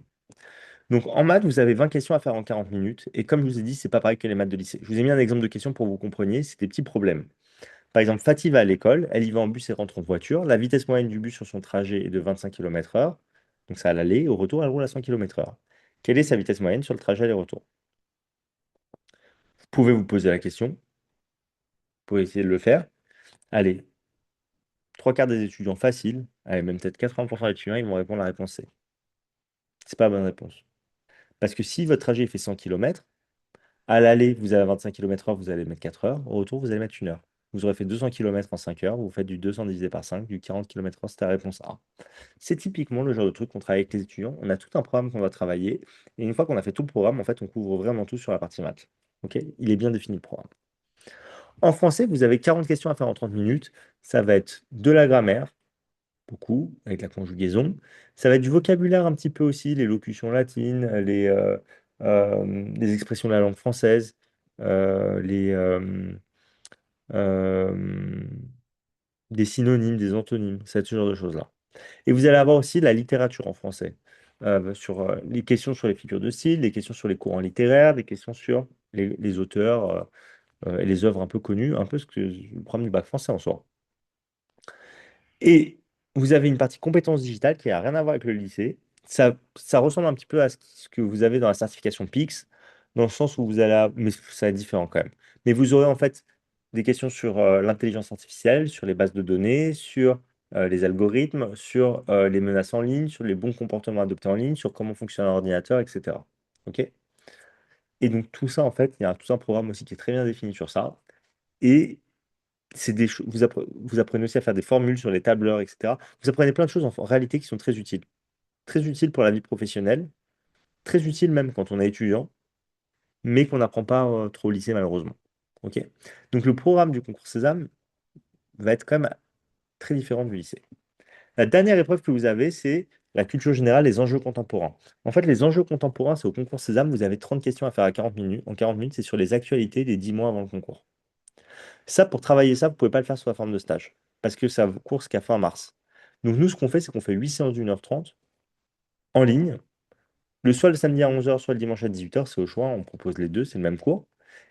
Donc en maths, vous avez 20 questions à faire en 40 minutes. Et comme je vous ai dit, c'est pas pareil que les maths de lycée. Je vous ai mis un exemple de question pour que vous compreniez. C'est des petits problèmes. Par exemple, Fatih va à l'école, elle y va en bus et rentre en voiture. La vitesse moyenne du bus sur son trajet est de 25 km/h. Donc ça à l'aller. Au retour, elle roule à 100 km/h. Quelle est sa vitesse moyenne sur le trajet aller-retour? Vous pouvez vous poser la question. Vous pouvez essayer de le faire. Allez, trois quarts des étudiants faciles, allez, même peut-être 80% des étudiants, ils vont répondre la réponse C. C'est pas la bonne réponse. Parce que si votre trajet fait 100 km, à l'aller, vous allez à 25 km/h, vous allez mettre 4 heures. Au retour, vous allez mettre 1 heure. Vous aurez fait 200 km en 5 heures. Vous faites du 200 divisé par 5, du 40 km/h, c'est la réponse A. C'est typiquement le genre de truc qu'on travaille avec les étudiants. On a tout un programme qu'on va travailler. Et une fois qu'on a fait tout le programme, en fait, on couvre vraiment tout sur la partie maths. OK? Il est bien défini le programme. En français, vous avez 40 questions à faire en 30 minutes. Ça va être de la grammaire, beaucoup, avec la conjugaison. Ça va être du vocabulaire un petit peu aussi, les locutions latines, les expressions de la langue française, euh, les, euh, euh, des synonymes, des antonymes, c'est ce genre de choses-là. Et vous allez avoir aussi de la littérature en français, sur les questions sur les figures de style, des questions sur les courants littéraires, des questions sur les auteurs et les œuvres un peu connues, un peu ce que le programme du bac français en soi. Et vous avez une partie compétences digitales qui n'a rien à voir avec le lycée. Ça ressemble un petit peu à ce que vous avez dans la certification PIX, dans le sens où vous allez, mais ça va être différent quand même. Mais vous aurez en fait des questions sur l'intelligence artificielle, sur les bases de données, sur les algorithmes, sur les menaces en ligne, sur les bons comportements adoptés en ligne, sur comment fonctionne un ordinateur, etc. OK? Et donc tout ça, en fait, il y a tout un programme aussi qui est très bien défini sur ça. Et vous apprenez aussi à faire des formules sur les tableurs, etc. Vous apprenez plein de choses en réalité qui sont très utiles. Très utiles pour la vie professionnelle, très utiles même quand on est étudiant, mais qu'on n'apprend pas trop au lycée malheureusement. Ok. Donc le programme du concours Sésame va être quand même très différent du lycée. La dernière épreuve que vous avez, c'est la culture générale, les enjeux contemporains. En fait, les enjeux contemporains, c'est au concours Sésame, vous avez 30 questions à faire à 40 minutes. En 40 minutes, c'est sur les actualités des 10 mois avant le concours. Ça, pour travailler ça, vous ne pouvez pas le faire sous la forme de stage, parce que ça court jusqu'à fin mars. Donc nous, ce qu'on fait, c'est qu'on fait 8 séances d'1h30 en ligne, soit le samedi à 11h, soit le dimanche à 18h, c'est au choix, on propose les deux, c'est le même cours.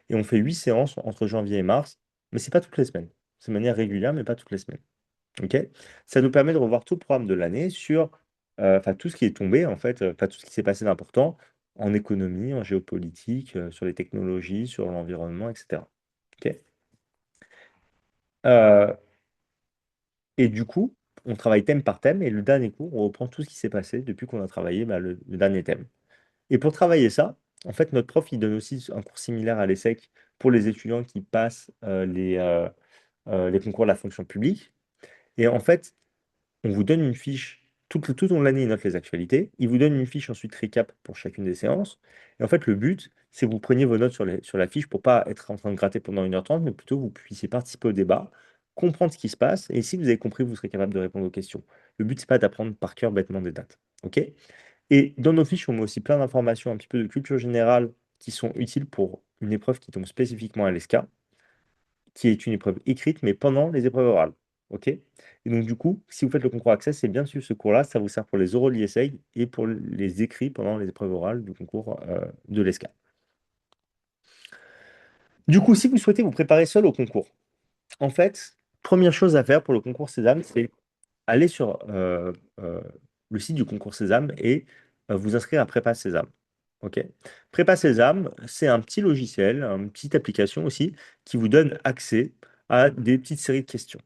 Et on fait 8 séances entre janvier et mars, mais c'est pas toutes les semaines. C'est de manière régulière, mais pas toutes les semaines. OK? Ça nous permet de revoir tout le programme de l'année sur enfin, tout ce qui est tombé, en fait, enfin, tout ce qui s'est passé d'important en économie, en géopolitique, sur les technologies, sur l'environnement, etc. OK? Euh, et du coup, on travaille thème par thème, et le dernier cours, on reprend tout ce qui s'est passé depuis qu'on a travaillé bah, le dernier thème. Et pour travailler ça, en fait, notre prof, il donne aussi un cours similaire à l'ESSEC pour les étudiants qui passent les concours de la fonction publique. Et en fait, on vous donne une fiche, tout au long de l'année, il note les actualités. Il vous donne une fiche ensuite récap pour chacune des séances. Et en fait, le but, c'est que vous preniez vos notes sur la fiche pour pas être en train de gratter pendant 1h30, mais plutôt que vous puissiez participer au débat, comprendre ce qui se passe. Et si vous avez compris, vous serez capable de répondre aux questions. Le but, c'est pas d'apprendre par cœur bêtement des dates. OK? Et dans nos fiches, on met aussi plein d'informations, un petit peu de culture générale, qui sont utiles pour une épreuve qui tombe spécifiquement à l'ESCA, qui est une épreuve écrite, mais pendant les épreuves orales. OK? Et donc, du coup, si vous faites le concours Access, c'est bien sûr ce cours-là. Ça vous sert pour les oraux de l'ISEG et pour les écrits pendant les épreuves orales du concours de l'ESCA. Du coup, si vous souhaitez vous préparer seul au concours, en fait, première chose à faire pour le concours Sésame, c'est aller sur le site du concours Sésame et vous inscrire à Prépa Sésame. OK? Prépa Sésame, c'est un petit logiciel, une petite application aussi, qui vous donne accès à des petites séries de questions.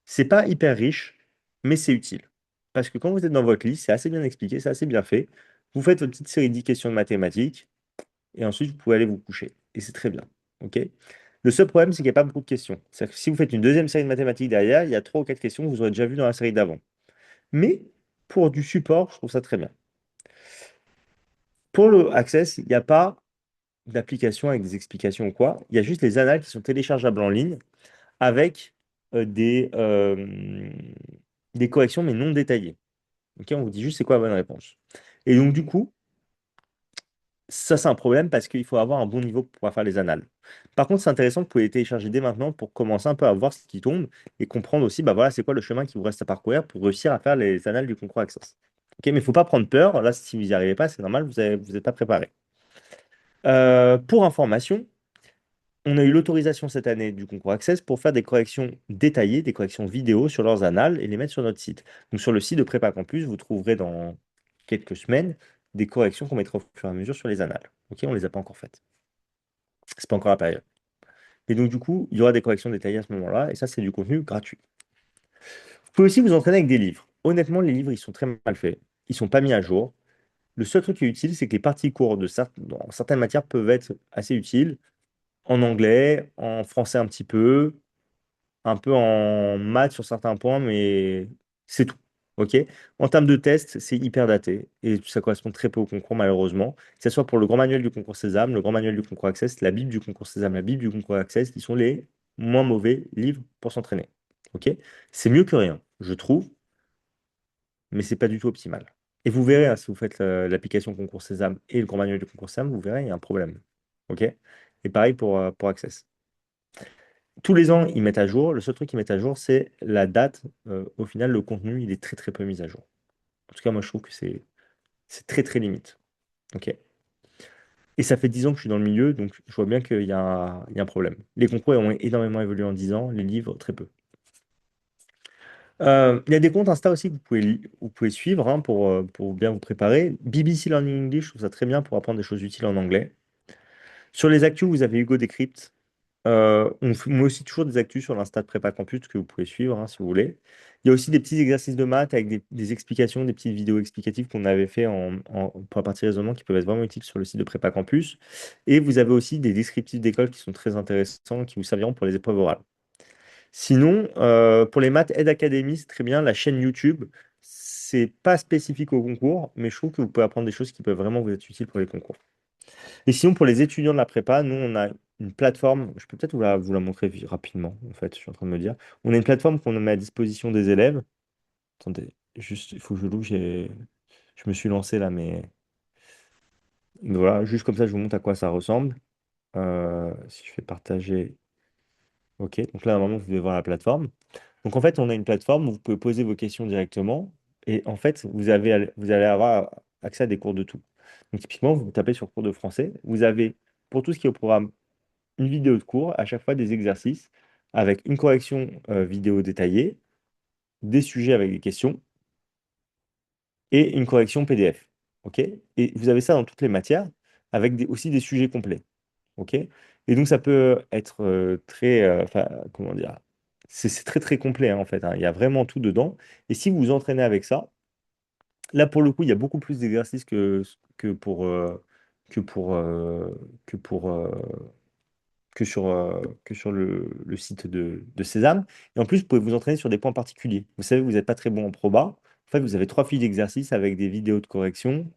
C'est pas hyper riche, mais c'est utile. Parce que quand vous êtes dans votre liste, c'est assez bien expliqué, c'est assez bien fait. Vous faites votre petite série de 10 questions de mathématiques et ensuite vous pouvez aller vous coucher. Et c'est très bien. OK? Le seul problème, c'est qu'il n'y a pas beaucoup de questions. C'est-à-dire que si vous faites une deuxième série de mathématiques derrière, il y a 3 ou 4 questions que vous aurez déjà vues dans la série d'avant. Mais pour du support, je trouve ça très bien. Pour le Access, il n'y a pas d'application avec des explications ou quoi. Il y a juste les annales qui sont téléchargeables en ligne avec des corrections, mais non détaillées. Ok, on vous dit juste c'est quoi la bonne réponse. Et donc, du coup, ça, c'est un problème parce qu'il faut avoir un bon niveau pour pouvoir faire les annales. Par contre, c'est intéressant, vous pouvez les télécharger dès maintenant pour commencer un peu à voir ce qui tombe et comprendre aussi, bah voilà, c'est quoi le chemin qui vous reste à parcourir pour réussir à faire les annales du concours Access. Ok, mais il ne faut pas prendre peur. Là, si vous n'y arrivez pas, c'est normal, vous n'êtes pas préparé. Pour information, on a eu l'autorisation cette année du concours Access pour faire des corrections détaillées, des corrections vidéo sur leurs annales et les mettre sur notre site. Donc sur le site de Prépa Campus, vous trouverez dans quelques semaines des corrections qu'on mettra au fur et à mesure sur les annales. Ok, on ne les a pas encore faites. C'est pas encore la période. Et donc du coup, il y aura des corrections détaillées à ce moment-là, et ça, c'est du contenu gratuit. Vous pouvez aussi vous entraîner avec des livres. Honnêtement, les livres, ils sont très mal faits. Ils sont pas mis à jour. Le seul truc qui est utile, c'est que les parties courtes dans certaines matières peuvent être assez utiles. En anglais, en français un peu en maths sur certains points, mais c'est tout. OK? En termes de tests, c'est hyper daté et ça correspond très peu au concours, malheureusement. Que ce soit pour le grand manuel du concours Sésame, le grand manuel du concours Access, la Bible du concours Sésame, la Bible du concours Access, qui sont les moins mauvais livres pour s'entraîner. OK? C'est mieux que rien, je trouve, mais c'est pas du tout optimal. Et vous verrez, hein, si vous faites l'application concours Sésame et le grand manuel du concours Sésame, vous verrez, il y a un problème. OK? Et pareil pour Access. Tous les ans, ils mettent à jour. Le seul truc qu'ils mettent à jour, c'est la date. Au final, le contenu, il est très très peu mis à jour. En tout cas, moi, je trouve que c'est très très limite. Ok. Et ça fait 10 ans que je suis dans le milieu, donc je vois bien qu'il y a un problème. Les concours ont énormément évolué en 10 ans, les livres, très peu. Il y a des comptes Insta aussi que vous pouvez suivre hein, pour bien vous préparer. BBC Learning English, je trouve ça très bien pour apprendre des choses utiles en anglais. Sur les actus, vous avez Hugo Décrypte. On met aussi toujours des actus sur l'Insta de Prépa Campus que vous pouvez suivre hein, si vous voulez. Il y a aussi des petits exercices de maths avec des explications, des petites vidéos explicatives qu'on avait fait pour la partie raisonnement qui peuvent être vraiment utiles sur le site de Prépa Campus. Et vous avez aussi des descriptifs d'école qui sont très intéressants, qui vous serviront pour les épreuves orales. Sinon, pour les maths, Ed Academy, c'est très bien. La chaîne YouTube, c'est pas spécifique au concours, mais je trouve que vous pouvez apprendre des choses qui peuvent vraiment vous être utiles pour les concours. Et sinon, pour les étudiants de la prépa, nous, on a une plateforme, je peux peut-être vous la montrer rapidement, en fait, je suis en train de me dire. On a une plateforme qu'on met à disposition des élèves. Attendez, juste, il faut que je l'ouvre, je me suis lancé là, mais voilà, juste comme ça, je vous montre à quoi ça ressemble. Si je fais partager, ok, donc là, normalement, vous devez voir la plateforme. Donc, en fait, on a une plateforme où vous pouvez poser vos questions directement, et en fait, vous allez avoir accès à des cours de tout. Donc, typiquement, vous tapez sur cours de français, vous avez, pour tout ce qui est au programme, une vidéo de cours, à chaque fois des exercices avec une correction vidéo détaillée, des sujets avec des questions et une correction PDF. OK? Et vous avez ça dans toutes les matières avec aussi des sujets complets. OK? Et donc ça peut être très, enfin, comment dire, c'est très très complet hein, en fait, hein. Il y a vraiment tout dedans. Et si vous vous entraînez avec ça, là pour le coup, il y a beaucoup plus d'exercices que pour, que pour, que pour, que sur le site de Sésame. Et en plus, vous pouvez vous entraîner sur des points particuliers. Vous savez, vous n'êtes pas très bon en proba. En fait, vous avez trois fiches d'exercices avec des vidéos de correction.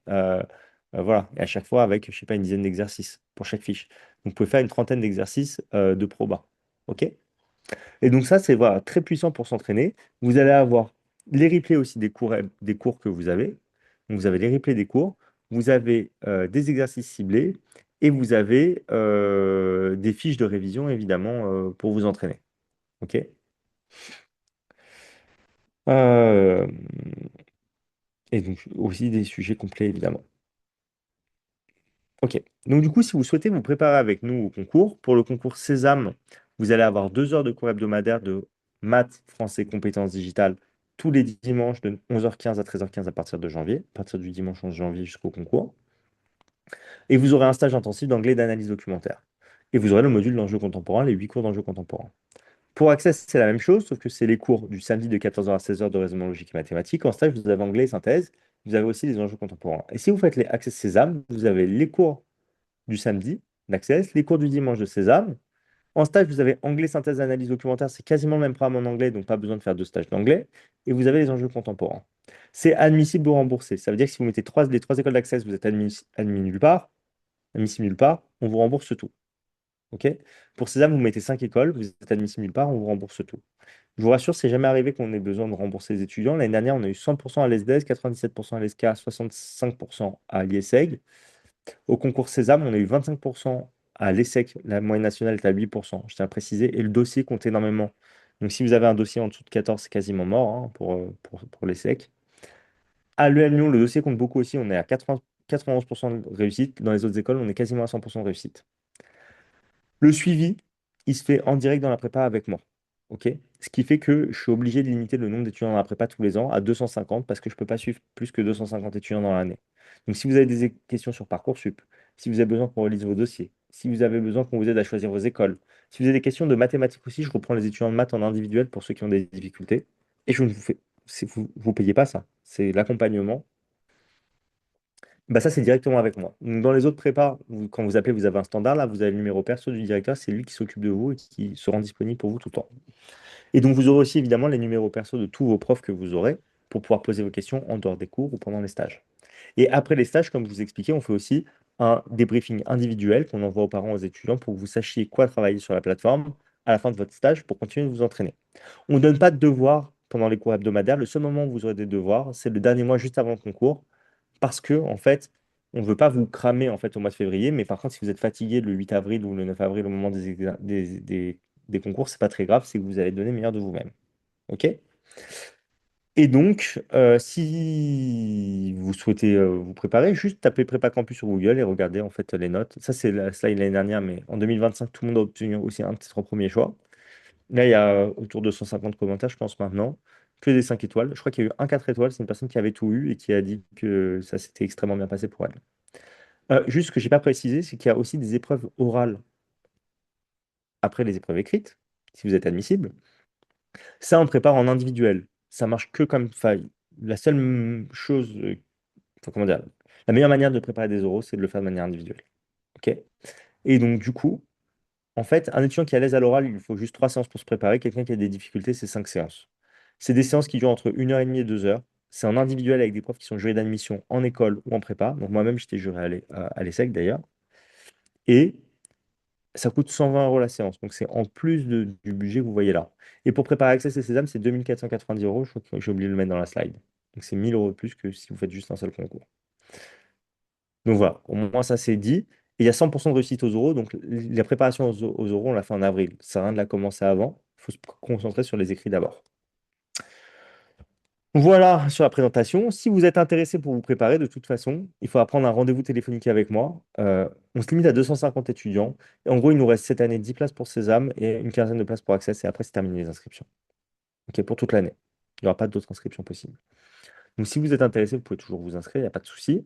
Voilà. Et à chaque fois, avec, je sais pas, une dizaine d'exercices pour chaque fiche. Donc, vous pouvez faire une trentaine d'exercices de proba. OK? Et donc, ça, c'est voilà, très puissant pour s'entraîner. Vous allez avoir les replays aussi des cours que vous avez. Donc, vous avez les replays des cours. Vous avez des exercices ciblés et vous avez des fiches de révision, évidemment, pour vous entraîner. OK? Euh, et donc, aussi des sujets complets, évidemment. OK. Donc, du coup, si vous souhaitez vous préparer avec nous au concours, pour le concours Sésame, vous allez avoir 2 heures de cours hebdomadaires de maths, français, compétences digitales tous les dimanches de 11h15 à 13h15 à partir de janvier, à partir du dimanche 11 janvier jusqu'au concours. Et vous aurez un stage intensif d'anglais et d'analyse documentaire. Et vous aurez le module d'enjeux contemporains, les 8 cours d'enjeux contemporains. Pour Access, c'est la même chose, sauf que c'est les cours du samedi de 14h à 16h de raisonnement logique et mathématique. En stage, vous avez anglais et synthèse. Vous avez aussi les enjeux contemporains. Et si vous faites les Access Sésame, vous avez les cours du samedi d'Access, les cours du dimanche de Sésame. En stage, vous avez anglais, synthèse, analyse documentaire. C'est quasiment le même programme en anglais, donc pas besoin de faire deux stages d'anglais. Et vous avez les enjeux contemporains. C'est admissible ou remboursé. Ça veut dire que si vous mettez les trois écoles d'Access, vous êtes admis nulle part, admissible nulle part, on vous rembourse tout. OK? Pour Sésame, vous mettez 5 écoles, vous êtes admissible nulle part, on vous rembourse tout. Je vous rassure, c'est jamais arrivé qu'on ait besoin de rembourser les étudiants. L'année dernière, on a eu 100% à l'ESDES, 97% à l'ESCA, 65% à l'IESEG. Au concours Sésame, on a eu 25% à l'ESSEC, la moyenne nationale est à 8%, je tiens à préciser, et le dossier compte énormément. Donc si vous avez un dossier en dessous de 14, c'est quasiment mort hein, pour l'ESSEC. À l'EM Lyon, le dossier compte beaucoup aussi, on est à 80 91% de réussite. Dans les autres écoles, on est quasiment à 100% de réussite. Le suivi, il se fait en direct dans la prépa avec moi. OK? Ce qui fait que je suis obligé de limiter le nombre d'étudiants dans la prépa tous les ans à 250 parce que je ne peux pas suivre plus que 250 étudiants dans l'année. Donc, si vous avez des questions sur Parcoursup, si vous avez besoin qu'on relise vos dossiers, si vous avez besoin qu'on vous aide à choisir vos écoles, si vous avez des questions de mathématiques aussi, je reprends les étudiants de maths en individuel pour ceux qui ont des difficultés. Et je ne vous fais, vous payez pas ça. C'est l'accompagnement bah ça, c'est directement avec moi. Donc, dans les autres prépas, quand vous appelez, vous avez un standard. Là, vous avez le numéro perso du directeur. C'est lui qui s'occupe de vous et qui se rend disponible pour vous tout le temps. Et donc, vous aurez aussi évidemment les numéros perso de tous vos profs que vous aurez pour pouvoir poser vos questions en dehors des cours ou pendant les stages. Et après les stages, comme je vous expliquais, on fait aussi un débriefing individuel qu'on envoie aux parents, aux étudiants pour que vous sachiez quoi travailler sur la plateforme à la fin de votre stage pour continuer de vous entraîner. On ne donne pas de devoirs pendant les cours hebdomadaires. Le seul moment où vous aurez des devoirs, c'est le dernier mois juste avant le concours parce que en fait, on ne veut pas vous cramer en fait au mois de février, mais par contre, si vous êtes fatigué le 8 avril ou le 9 avril au moment des concours, c'est pas très grave, c'est que vous allez donner le meilleur de vous-même. OK? Et donc, si vous souhaitez vous préparer, juste tapez Prépa Campus sur Google et regardez en fait les notes. Ça, c'est la slide l'année dernière, mais en 2025, tout le monde a obtenu aussi un de ses trois premiers choix. Là, il y a autour de 150 commentaires, je pense maintenant, que des 5 étoiles. Je crois qu'il y a eu un 4 étoiles, c'est une personne qui avait tout eu et qui a dit que ça s'était extrêmement bien passé pour elle. Juste ce que je n'ai pas précisé, c'est qu'il y a aussi des épreuves orales après les épreuves écrites, si vous êtes admissible. Ça, on prépare en individuel. Ça marche que comme faille. La seule chose, enfin, comment dire, la meilleure manière de préparer des oraux, c'est de le faire de manière individuelle. OK? Et donc, du coup, en fait, un étudiant qui est à l'aise à l'oral, il lui faut juste 3 séances pour se préparer. Quelqu'un qui a des difficultés, c'est 5 séances. C'est des séances qui durent entre 1h30 et 2 heures. C'est en individuel avec des profs qui sont jurés d'admission en école ou en prépa. Donc moi-même, j'étais juré à l'ESSEC d'ailleurs. Et ça coûte 120 euros la séance. Donc, c'est en plus du budget que vous voyez là. Et pour préparer Access et Sésame, c'est 2490 euros. Je crois que j'ai oublié de le mettre dans la slide. Donc, c'est 1000 euros de plus que si vous faites juste un seul concours. Donc, voilà. Au moins, ça, c'est dit. Et il y a 100% de réussite aux euros. Donc, la préparation aux euros, on l'a fait en avril. Ça sert à rien de la commencer avant. Il faut se concentrer sur les écrits d'abord. Voilà sur la présentation. Si vous êtes intéressé pour vous préparer, de toute façon, il faudra prendre un rendez-vous téléphonique avec moi. On se limite à 250 étudiants. Et en gros, il nous reste cette année 10 places pour Sésame et une quinzaine de places pour Access. Et après, c'est terminé les inscriptions. OK, pour toute l'année. Il n'y aura pas d'autres inscriptions possibles. Donc, si vous êtes intéressé, vous pouvez toujours vous inscrire, il n'y a pas de souci.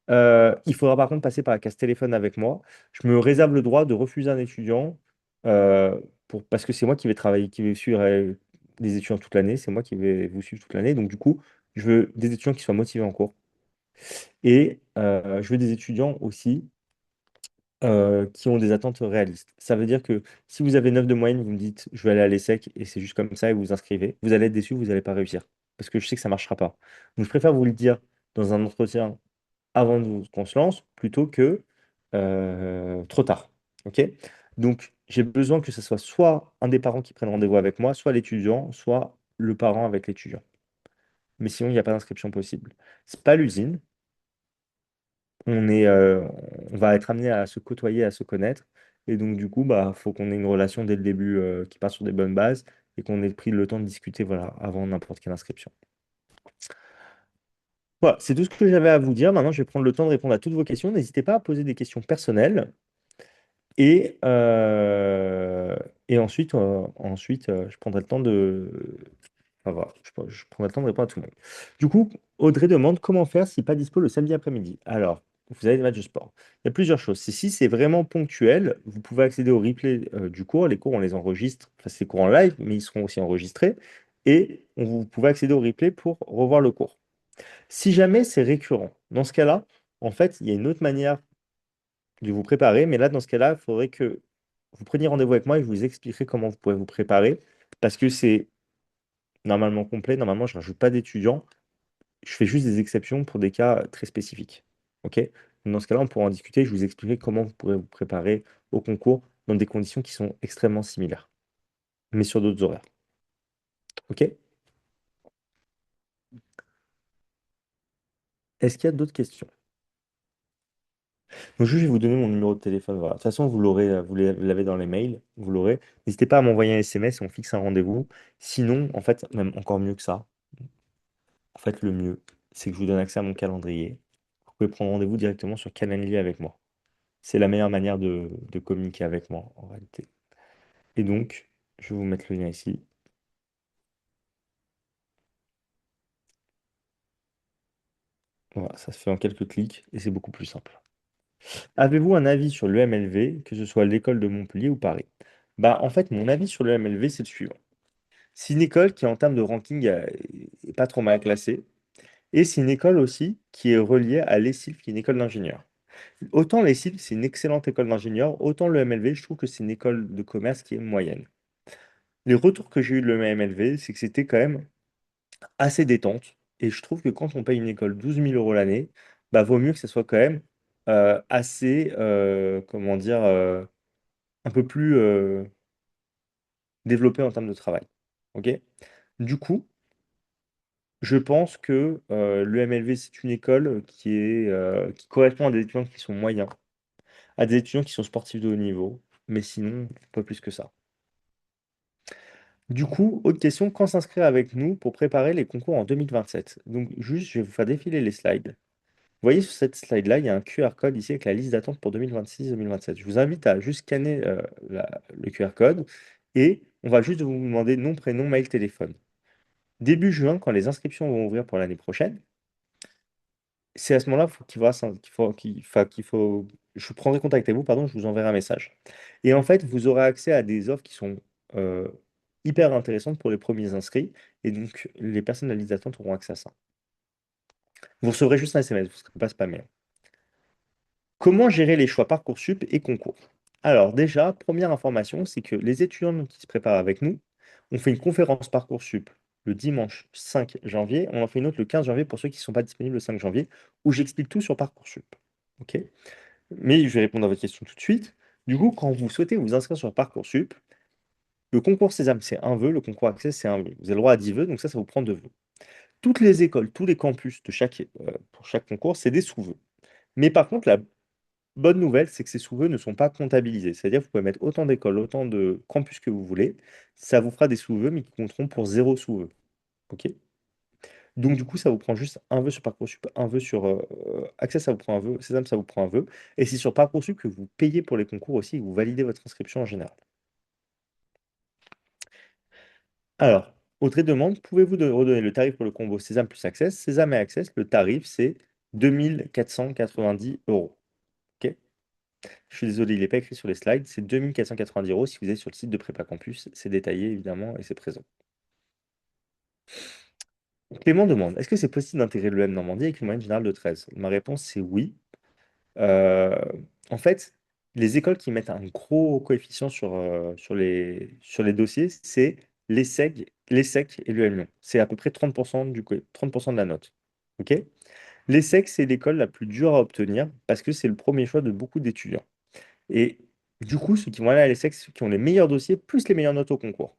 Il faudra par contre passer par la case téléphone avec moi. Je me réserve le droit de refuser un étudiant parce que c'est moi qui vais travailler, qui vais suivre des étudiants toute l'année. C'est moi qui vais vous suivre toute l'année. Donc, du coup, je veux des étudiants qui soient motivés en cours. Et je veux des étudiants aussi qui ont des attentes réalistes. Ça veut dire que si vous avez 9 de moyenne, vous me dites je vais aller à l'ESSEC et c'est juste comme ça et vous vous inscrivez, vous allez être déçu, vous n'allez pas réussir. Parce que je sais que ça ne marchera pas. Donc je préfère vous le dire dans un entretien avant qu'on se lance plutôt que trop tard. OK? Donc j'ai besoin que ce soit soit un des parents qui prenne rendez-vous avec moi, soit l'étudiant, soit le parent avec l'étudiant. Mais sinon, il n'y a pas d'inscription possible. C'est pas l'usine, on est, on va être amené à se côtoyer, à se connaître. Et donc, du coup, bah, faut qu'on ait une relation dès le début qui part sur des bonnes bases et qu'on ait pris le temps de discuter voilà, avant n'importe quelle inscription. Voilà, c'est tout ce que j'avais à vous dire. Maintenant, je vais prendre le temps de répondre à toutes vos questions. N'hésitez pas à poser des questions personnelles. Et, euh, et ensuite, je prendrai le temps de, enfin, voilà, je prendrai le temps de répondre à tout le monde. Du coup, Audrey demande comment faire si pas dispo le samedi après-midi. Alors, vous avez des matchs de sport. Il y a plusieurs choses. Si c'est vraiment ponctuel, vous pouvez accéder au replay du cours. Les cours, on les enregistre. Enfin, c'est des cours en live, mais ils seront aussi enregistrés. Et vous pouvez accéder au replay pour revoir le cours. Si jamais c'est récurrent, dans ce cas-là, en fait, il y a une autre manière de vous préparer. Mais là, dans ce cas-là, il faudrait que vous preniez rendez-vous avec moi et je vous expliquerai comment vous pourrez vous préparer. Parce que c'est normalement complet. Normalement, je ne rajoute pas d'étudiants. Je fais juste des exceptions pour des cas très spécifiques. OK? Dans ce cas-là, on pourra en discuter. Je vous expliquerai comment vous pourrez vous préparer au concours dans des conditions qui sont extrêmement similaires, mais sur d'autres horaires. OK? Est-ce qu'il y a d'autres questions? Donc, je vais vous donner mon numéro de téléphone. Voilà. De toute façon, vous l'aurez, vous l'avez dans les mails. Vous l'aurez. N'hésitez pas à m'envoyer un SMS et on fixe un rendez-vous. Sinon, en fait, même encore mieux que ça, en fait, le mieux, c'est que je vous donne accès à mon calendrier. Vous pouvez prendre rendez-vous directement sur Calendly avec moi. C'est la meilleure manière de communiquer avec moi, en réalité. Et donc, je vais vous mettre le lien ici. Voilà, ça se fait en quelques clics et c'est beaucoup plus simple. Avez-vous un avis sur l'EMLV, que ce soit l'école de Montpellier ou Paris? Bah, en fait, mon avis sur l'EMLV, c'est le suivant. C'est une école qui, en termes de ranking, est pas trop mal classée. Et c'est une école aussi qui est reliée à l'ESSIF, qui est une école d'ingénieurs. Autant l'ESSIF, c'est une excellente école d'ingénieurs, autant le MLV, je trouve que c'est une école de commerce qui est moyenne. Les retours que j'ai eu de l'EMLV, c'est que c'était quand même assez détente. Et je trouve que quand on paye une école 12 000 euros l'année, bah, vaut mieux que ça soit quand même assez, comment dire, un peu plus développé en termes de travail. Ok? Du coup, je pense que l'EMLV, c'est une école qui correspond à des étudiants qui sont moyens, à des étudiants qui sont sportifs de haut niveau, mais sinon, pas plus que ça. Du coup, autre question, quand s'inscrire avec nous pour préparer les concours en 2027? Donc, juste, je vais vous faire défiler les slides. Vous voyez sur cette slide-là, il y a un QR code ici avec la liste d'attente pour 2026-2027. Je vous invite à juste scanner le QR code et on va juste vous demander nom, prénom, mail, téléphone. Début juin, quand les inscriptions vont ouvrir pour l'année prochaine, c'est à ce moment-là qu'il faut, je prendrai contact avec vous, pardon, je vous enverrai un message. Et en fait, vous aurez accès à des offres qui sont euh, hyper intéressantes pour les premiers inscrits. Et donc, les personnes de la liste d'attente auront accès à ça. Vous recevrez juste un SMS, vous ne serez pas spammé. Comment gérer les choix Parcoursup et concours? Alors déjà, première information, c'est que les étudiants qui se préparent avec nous, on fait une conférence Parcoursup le dimanche 5 janvier, on en fait une autre le 15 janvier pour ceux qui ne sont pas disponibles le 5 janvier, où j'explique tout sur Parcoursup. Ok? Mais je vais répondre à votre question tout de suite. Du coup, quand vous souhaitez vous inscrire sur Parcoursup, le concours Sésame, c'est un vœu, le concours Access, c'est un vœu. Vous avez le droit à 10 vœux, donc ça vous prend 2 vœux. Toutes les écoles, tous les campus pour chaque concours, c'est des sous-vœux. Mais par contre, la bonne nouvelle, c'est que ces sous-vœux ne sont pas comptabilisés. C'est-à-dire que vous pouvez mettre autant d'écoles, autant de campus que vous voulez. Ça vous fera des sous-vœux, mais qui compteront pour zéro sous-vœu. OK? Donc, du coup, ça vous prend juste un vœu sur Parcoursup, un vœu sur Access, ça vous prend un vœu, Sésame, ça vous prend un vœu. Et c'est sur Parcoursup que vous payez pour les concours aussi, et que vous validez votre inscription en général. Alors, autre demande, pouvez-vous redonner le tarif pour le combo Sésame plus Access? Sésame et Access, le tarif, c'est 2 490 euros. OK? Je suis désolé, il n'est pas écrit sur les slides, c'est 2 490 euros. Si vous êtes sur le site de Prépa Campus, c'est détaillé évidemment et c'est présent. Clément demande, est-ce que c'est possible d'intégrer le M Normandie avec une moyenne générale de 13? Ma réponse, c'est oui. Euh, En fait, les écoles qui mettent un gros coefficient sur les dossiers, c'est l'ESSEC et l'UM Lyon. C'est à peu près 30% 30% de la note. OK? L'ESSEC, c'est l'école la plus dure à obtenir parce que c'est le premier choix de beaucoup d'étudiants. Et du coup, ceux qui vont aller à l'ESSEC, c'est ceux qui ont les meilleurs dossiers plus les meilleures notes au concours.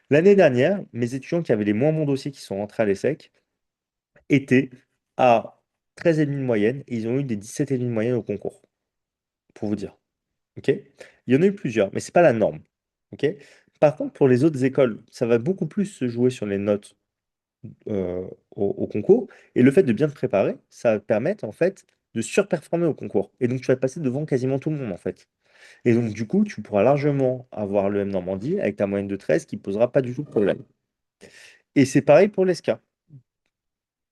L'année dernière, mes étudiants qui avaient les moins bons dossiers qui sont rentrés à l'ESSEC étaient à 13,5 de moyenne et ils ont eu des 17,5 de moyenne au concours, pour vous dire. OK? Il y en a eu plusieurs, mais ce n'est pas la norme. OK? Par contre, pour les autres écoles, ça va beaucoup plus se jouer sur les notes au concours. Et le fait de bien te préparer, ça va te permettre en fait de surperformer au concours. Et donc, tu vas passer devant quasiment tout le monde en fait. Et donc, du coup, tu pourras largement avoir le M Normandie avec ta moyenne de 13 qui ne posera pas du tout de problème. Et c'est pareil pour l'ESCA.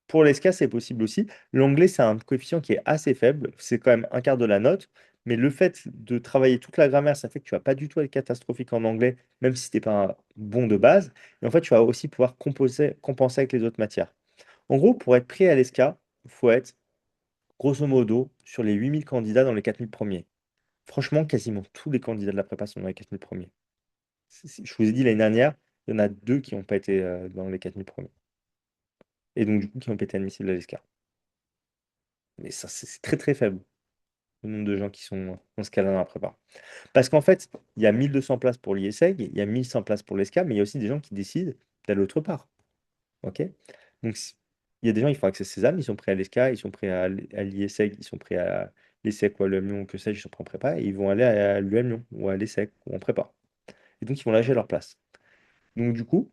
Pour l'ESCA, c'est possible aussi. L'anglais, c'est un coefficient qui est assez faible. C'est quand même un quart de la note. Mais le fait de travailler toute la grammaire, ça fait que tu vas pas du tout être catastrophique en anglais, même si tu n'es pas un bon de base. Et en fait, tu vas aussi pouvoir compenser avec les autres matières. En gros, pour être pris à l'ESCA, il faut être grosso modo sur les 8 000 candidats dans les 4 000 premiers. Franchement, quasiment tous les candidats de la prépa sont dans les 4 000 premiers. Je vous ai dit l'année dernière, il y en a deux qui n'ont pas été dans les 4 000 premiers. Et donc, du coup, qui n'ont pas été admissibles à l'ESCA. Mais ça, c'est très très faible, le nombre de gens qui sont dans ce cas-là dans la prépa. Parce qu'en fait, il y a 1 200 places pour l'IESEG, il y a 1 100 places pour l'ESCA, mais il y a aussi des gens qui décident d'aller autre part. OK? Donc, il y a des gens, ils font accès Sésame, ils sont prêts à l'ESCA, ils sont prêts à l'IESEG, ils sont prêts à l'ESSEC ou à l'UM Lyon, que sais-je, ils sont prêts en prépa, et ils vont aller à l'UM Lyon ou à l'ESSEC ou en prépa. Et donc, ils vont lâcher leur place. Donc, du coup,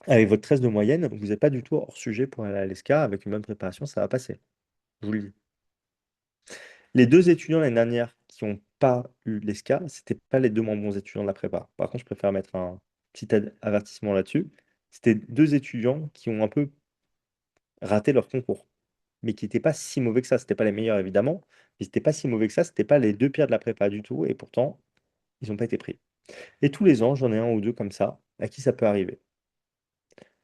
avec votre 13 de moyenne, vous n'êtes pas du tout hors sujet pour aller à l'ESCA. Avec une bonne préparation, ça va passer. Je vous le dis. Les deux étudiants l'année dernière qui n'ont pas eu l'ESCA, c'était pas les deux moins bons étudiants de la prépa. Par contre, je préfère mettre un petit avertissement là-dessus. C'était deux étudiants qui ont un peu raté leur concours, mais qui n'étaient pas si mauvais que ça. C'était pas les meilleurs, évidemment, mais c'était pas si mauvais que ça. C'était pas les deux pires de la prépa du tout, et pourtant, ils n'ont pas été pris. Et tous les ans, j'en ai un ou deux comme ça, à qui ça peut arriver.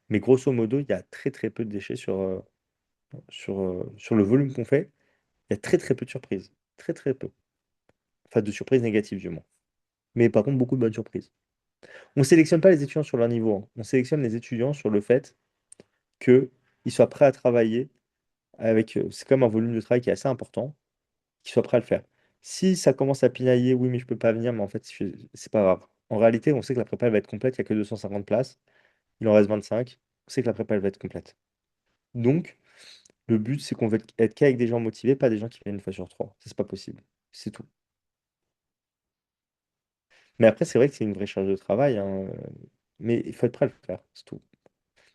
Mais grosso modo, il y a très très peu de déchets sur le volume qu'on fait. Il y a très très peu de surprises. Très très peu. Enfin, de surprises négatives, du moins. Mais par contre, beaucoup de bonnes surprises. On ne sélectionne pas les étudiants sur leur niveau, hein. On sélectionne les étudiants sur le fait qu'ils soient prêts à travailler avec. C'est comme un volume de travail qui est assez important, qu'ils soient prêts à le faire. Si ça commence à pinailler, oui, mais je peux pas venir, mais en fait, c'est pas grave. En réalité, on sait que la prépa elle va être complète, il n'y a que 250 places, il en reste 25. On sait que la prépa elle va être complète. Donc, le but, c'est qu'on veut être qu'avec des gens motivés, pas des gens qui viennent une fois sur trois. Ça, c'est pas possible. C'est tout. Mais après, c'est vrai que c'est une vraie charge de travail, hein, mais il faut être prêt à le faire, c'est tout.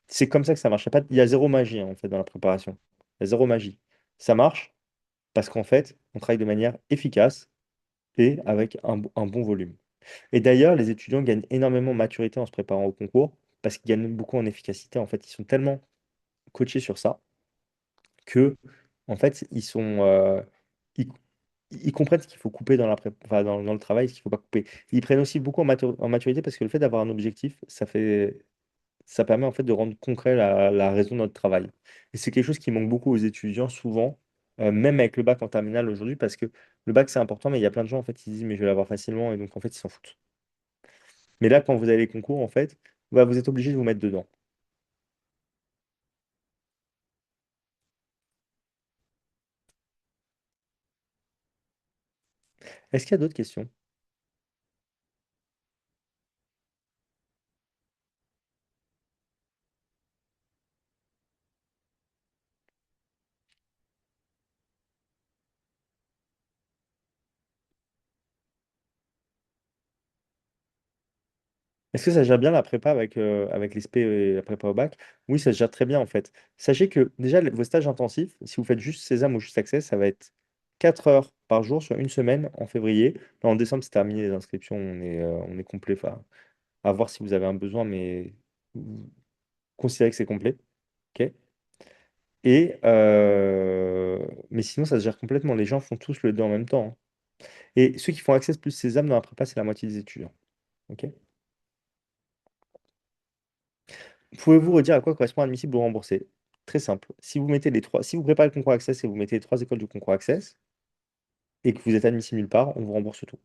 C'est comme ça que ça marche. Il y a zéro magie, hein, en fait, dans la préparation. Il y a zéro magie. Ça marche parce qu'en fait, on travaille de manière efficace et avec un bon volume. Et d'ailleurs, les étudiants gagnent énormément en maturité en se préparant au concours parce qu'ils gagnent beaucoup en efficacité. En fait, ils sont tellement coachés sur ça que, en fait, ils, ils comprennent ce qu'il faut couper dans enfin, dans le travail, ce qu'il ne faut pas couper. Ils prennent aussi beaucoup en maturité parce que le fait d'avoir un objectif, ça permet en fait de rendre concret la raison de notre travail. Et c'est quelque chose qui manque beaucoup aux étudiants souvent, même avec le bac en terminale aujourd'hui, parce que le bac c'est important, mais il y a plein de gens en fait qui disent mais je vais l'avoir facilement et donc en fait ils s'en foutent. Mais là, quand vous avez les concours, en fait, bah, vous êtes obligé de vous mettre dedans. Est-ce qu'il y a d'autres questions? Est-ce que ça gère bien la prépa avec les SP et la prépa au bac? Oui, ça se gère très bien en fait. Sachez que déjà, vos stages intensifs, si vous faites juste Sésame ou juste Access, ça va être 4 heures par jour sur une semaine en février. Là, en décembre, c'est terminé les inscriptions, on est complet. Enfin, à voir si vous avez un besoin, mais vous considérez que c'est complet. Ok. Mais sinon, ça se gère complètement. Les gens font tous le deux en même temps, hein. Et ceux qui font Access plus Sésame dans la prépa, c'est la moitié des étudiants. Ok. Pouvez-vous redire à quoi correspond admissible ou remboursé? Très simple. Si vous mettez les trois, si vous préparez le concours Access et vous mettez les trois écoles du concours Access et que vous êtes admissible nulle part, on vous rembourse tout.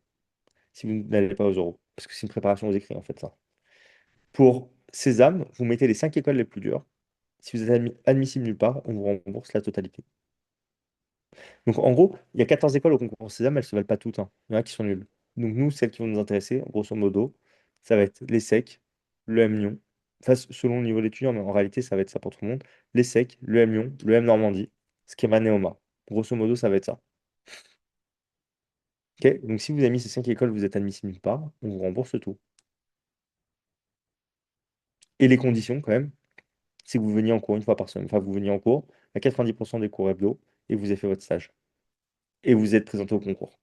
Si vous n'allez pas aux euros. Parce que c'est une préparation aux écrits, en fait, ça. Pour Sésame, vous mettez les cinq écoles les plus dures. Si vous êtes admissible nulle part, on vous rembourse la totalité. Donc en gros, il y a 14 écoles au concours Sésame, elles ne se valent pas toutes, hein. Il y en a qui sont nulles. Donc nous, celles qui vont nous intéresser, grosso modo, ça va être les SEC, le M Lyon, enfin, selon le niveau d'étudiant, mais en réalité, ça va être ça pour tout le monde. Les SEC, le M Lyon, le M Normandie, Schema Neoma. Grosso modo, ça va être ça. Ok. Donc si vous avez mis ces 5 écoles, vous êtes admissible nulle part, on vous rembourse tout. Et les conditions, quand même, c'est que vous veniez en cours une fois par semaine. Enfin, vous veniez en cours à 90% des cours hebdo et vous avez fait votre stage. Et vous êtes présenté au concours.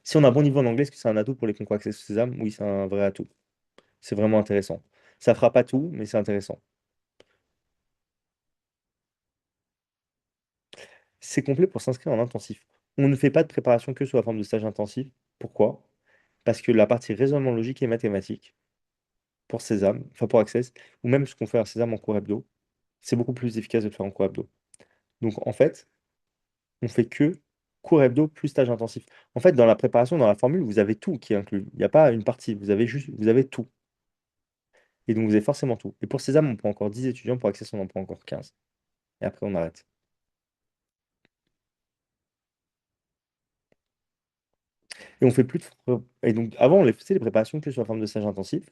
Si on a un bon niveau en anglais, est-ce que c'est un atout pour les concours Access Sésame? Oui, c'est un vrai atout. C'est vraiment intéressant. Ça fera pas tout, mais c'est intéressant. C'est complet pour s'inscrire en intensif. On ne fait pas de préparation que sous la forme de stage intensif. Pourquoi? Parce que la partie raisonnement logique et mathématique pour Sésame, enfin pour Access, ou même ce qu'on fait à Sésame en cours hebdo, c'est beaucoup plus efficace de le faire en cours hebdo. Donc en fait, on fait que cours hebdo plus stage intensif. En fait, dans la préparation, dans la formule, vous avez tout qui est inclus. Il n'y a pas une partie, vous avez juste, vous avez tout. Et donc vous avez forcément tout. Et pour Sésame, on prend encore 10 étudiants, pour Access, on en prend encore 15. Et après, on arrête. Et on fait plus Et donc, avant, on les faisait les préparations que sur la forme de stage intensif.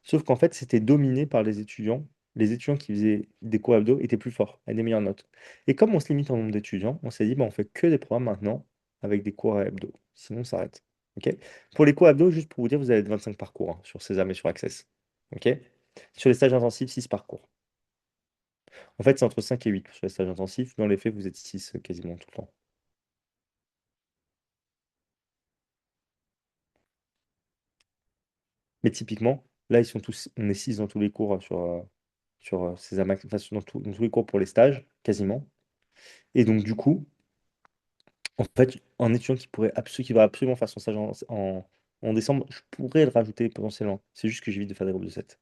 Sauf qu'en fait, c'était dominé par les étudiants. Les étudiants qui faisaient des cours hebdo étaient plus forts, avaient des meilleures notes. Et comme on se limite en nombre d'étudiants, on s'est dit, bah, on fait que des programmes maintenant avec des cours hebdo. Sinon, on s'arrête. Ok. Pour les cours hebdo, juste pour vous dire, vous avez 25 parcours, hein, sur Sésame et sur Access. Ok. Sur les stages intensifs, 6 parcours. En fait, c'est entre 5 et 8 sur les stages intensifs. Dans les faits, vous êtes 6 quasiment tout le temps. Mais typiquement, là, ils sont tous, on est 6 dans tous les cours sur ces AMAX, enfin, dans tous les cours pour les stages, quasiment. Et donc, du coup, en fait, un étudiant qui va absolument faire son stage en décembre, je pourrais le rajouter potentiellement. C'est juste que j'évite de faire des groupes de 7.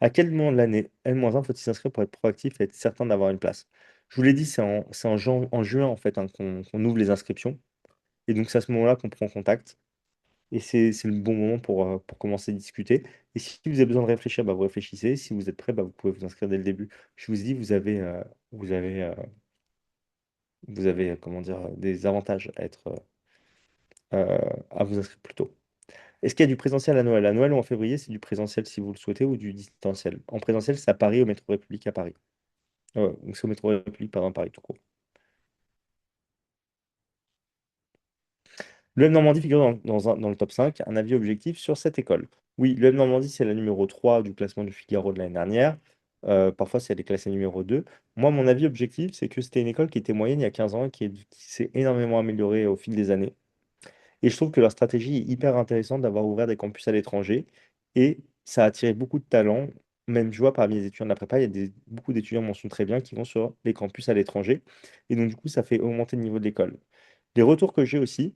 À quel moment de l'année N-1 faut-il s'inscrire pour être proactif et être certain d'avoir une place? Je vous l'ai dit, en juin en fait, hein, qu'on ouvre les inscriptions. Et donc, c'est à ce moment-là qu'on prend contact. Et c'est le bon moment pour commencer à discuter. Et si vous avez besoin de réfléchir, bah, vous réfléchissez. Si vous êtes prêt, bah, vous pouvez vous inscrire dès le début. Je vous ai dit, vous avez, comment dire, des avantages à vous inscrire plus tôt. Est-ce qu'il y a du présentiel à Noël? À Noël ou en février, c'est du présentiel si vous le souhaitez ou du distanciel. En présentiel, c'est à Paris, au métro République à Paris. Ouais, donc c'est au métro République, pardon, Paris tout court. Le M Normandie figure dans le top 5. Un avis objectif sur cette école. Oui, le M Normandie, c'est la numéro 3 du classement du Figaro de l'année dernière. Parfois, c'est des classés numéro 2. Moi, mon avis objectif, c'est que c'était une école qui était moyenne il y a 15 ans et qui s'est énormément améliorée au fil des années. Et je trouve que leur stratégie est hyper intéressante d'avoir ouvert des campus à l'étranger. Et ça a attiré beaucoup de talents. Même, je vois, parmi les étudiants de la prépa, il y a beaucoup d'étudiants mentionnent très bien qui vont sur les campus à l'étranger. Et donc, du coup, ça fait augmenter le niveau de l'école. Les retours que j'ai aussi,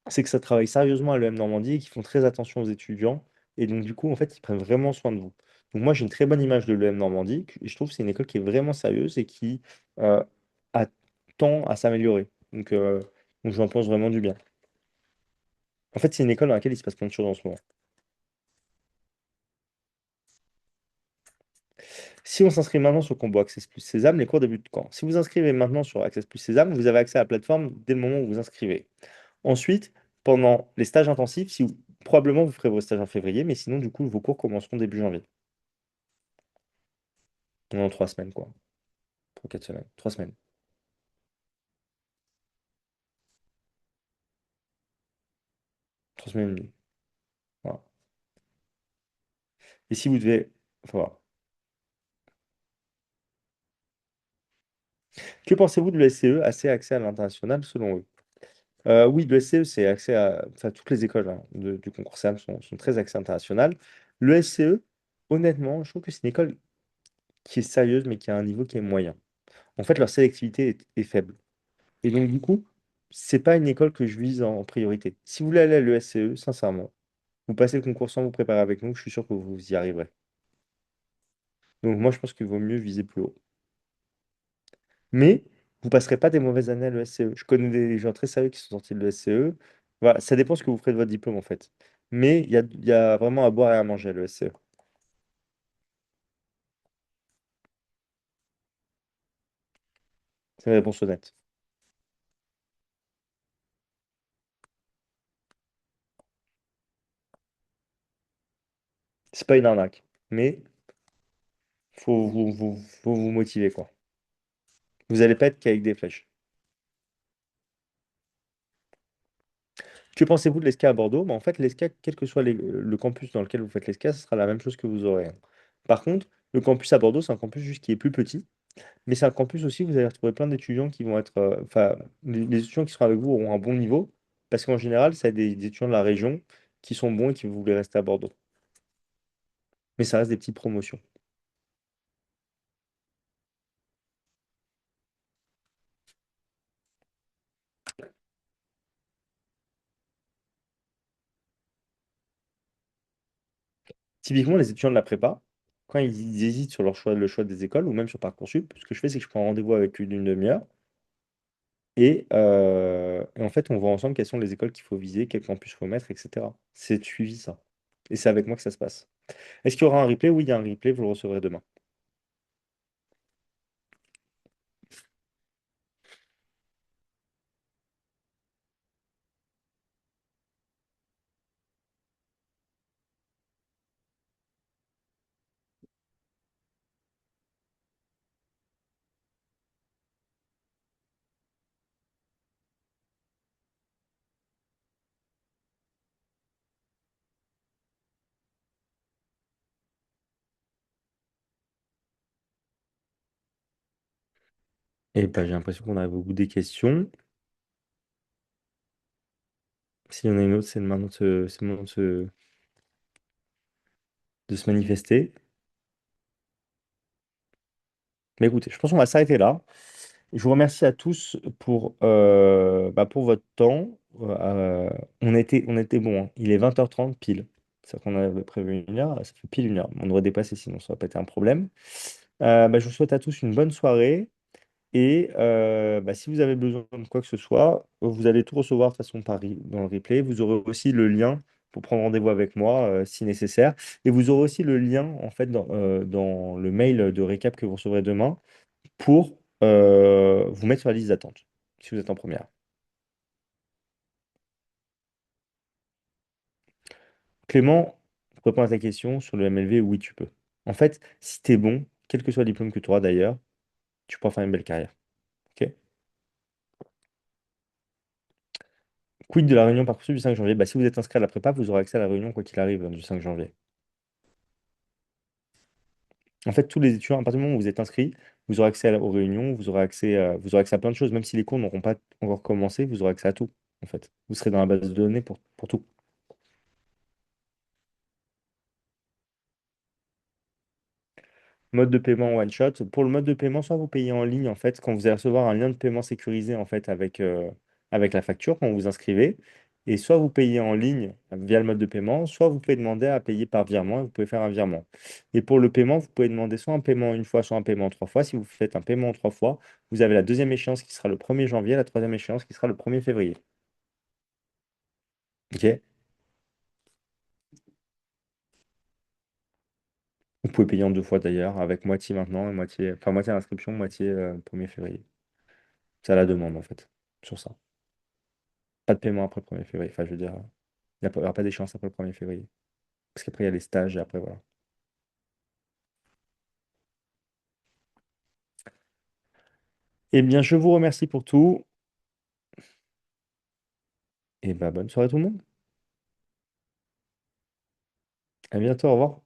c'est que ça travaille sérieusement à l'EM Normandie et qu'ils font très attention aux étudiants. Et donc, du coup, en fait, ils prennent vraiment soin de vous. Donc, moi, j'ai une très bonne image de l'EM Normandie. Et je trouve que c'est une école qui est vraiment sérieuse et qui euh, a tend à s'améliorer. Donc, j'en pense vraiment du bien. En fait, c'est une école dans laquelle il se passe plein de choses en ce moment. Si on s'inscrit maintenant sur Combo Access plus Sésame, les cours débutent quand? Si vous inscrivez maintenant sur Access plus Sésame, vous avez accès à la plateforme dès le moment où vous inscrivez. Ensuite, pendant les stages intensifs, probablement vous ferez vos stages en février, mais sinon, du coup, vos cours commenceront début janvier. Dans 3 semaines, quoi. 3, 4 semaines. 3 semaines. 3 semaines et demie. Voilà. Et si vous devez. Enfin, voilà. Que pensez-vous de l'ESCE, assez accès à l'international selon eux? Oui, le SCE, c'est accès à. Enfin, toutes les écoles hein, du concours SAM sont très axées international. Le SCE, honnêtement, je trouve que c'est une école qui est sérieuse, mais qui a un niveau qui est moyen. En fait, leur sélectivité est faible. Et donc, du coup, c'est pas une école que je vise en priorité. Si vous voulez aller à l'ESCE, sincèrement, vous passez le concours sans vous préparer avec nous, je suis sûr que vous y arriverez. Donc, moi, je pense qu'il vaut mieux viser plus haut. Mais vous passerez pas des mauvaises années à l'ESCE. Je connais des gens très sérieux qui sont sortis de l'ESCE. Voilà, ça dépend ce que vous ferez de votre diplôme, en fait. Mais il y a vraiment à boire et à manger à l'ESCE. C'est une réponse honnête. C'est pas une arnaque. Mais faut vous motiver, quoi. Vous n'allez pas être qu'avec des flèches. Que pensez-vous de l'ESCA à Bordeaux? En fait, l'ESCA, quel que soit le campus dans lequel vous faites l'ESCA, ce sera la même chose que vous aurez. Par contre, le campus à Bordeaux, c'est un campus juste qui est plus petit, mais c'est un campus aussi où vous allez retrouver plein d'étudiants qui vont être. Enfin, les étudiants qui seront avec vous auront un bon niveau, parce qu'en général, c'est des étudiants de la région qui sont bons et qui voulaient rester à Bordeaux. Mais ça reste des petites promotions. Typiquement, les étudiants de la prépa, quand ils hésitent sur le choix des écoles ou même sur Parcoursup, ce que je fais, c'est que je prends rendez-vous avec eux d'une demi-heure. Et en fait, on voit ensemble quelles sont les écoles qu'il faut viser, quel campus il faut mettre, etc. C'est suivi ça. Et c'est avec moi que ça se passe. Est-ce qu'il y aura un replay? Oui, il y a un replay, vous le recevrez demain. Et ben, j'ai l'impression qu'on arrive au bout des questions. S'il y en a une autre, c'est le moment de se manifester. Mais écoutez, je pense qu'on va s'arrêter là. Je vous remercie à tous pour votre temps. On était bon, hein. Il est 20h30 pile. C'est-à-dire qu'on avait prévu 1 heure, ça fait pile 1 heure. On aurait dépassé sinon ça n'aurait pas été un problème. Je vous souhaite à tous une bonne soirée. Et si vous avez besoin de quoi que ce soit, vous allez tout recevoir de toute façon dans le replay. Vous aurez aussi le lien pour prendre rendez-vous avec moi si nécessaire. Et vous aurez aussi le lien en fait dans le mail de récap que vous recevrez demain pour vous mettre sur la liste d'attente si vous êtes en première. Clément, pour répondre à ta question sur le MLV, oui, tu peux. En fait, si tu es bon, quel que soit le diplôme que tu auras d'ailleurs, tu pourras faire une belle carrière. Ok. Quid de la réunion Parcoursup du 5 janvier? Si vous êtes inscrit à la prépa, vous aurez accès à la réunion quoi qu'il arrive du 5 janvier. En fait, tous les étudiants, à partir du moment où vous êtes inscrit, vous aurez accès aux réunions, vous aurez accès à plein de choses. Même si les cours n'auront pas encore commencé, vous aurez accès à tout. En fait, vous serez dans la base de données pour tout. Mode de paiement one shot. Pour le mode de paiement, soit vous payez en ligne, en fait, quand vous allez recevoir un lien de paiement sécurisé, en fait, avec la facture, quand vous vous inscrivez. Et soit vous payez en ligne via le mode de paiement, soit vous pouvez demander à payer par virement, et vous pouvez faire un virement. Et pour le paiement, vous pouvez demander soit un paiement une fois, soit un paiement 3 fois. Si vous faites un paiement 3 fois, vous avez la deuxième échéance qui sera le 1er janvier, la troisième échéance qui sera le 1er février. Ok? Vous pouvez payer en deux fois d'ailleurs, avec moitié maintenant et moitié, enfin moitié à l'inscription, moitié 1er février. C'est à la demande en fait, sur ça. Pas de paiement après le 1er février. Enfin, je veux dire, il n'y aura pas d'échéance après le 1er février. Parce qu'après, il y a les stages et après, voilà. Eh bien, je vous remercie pour tout. Et bah, bonne soirée tout le monde. À bientôt, au revoir.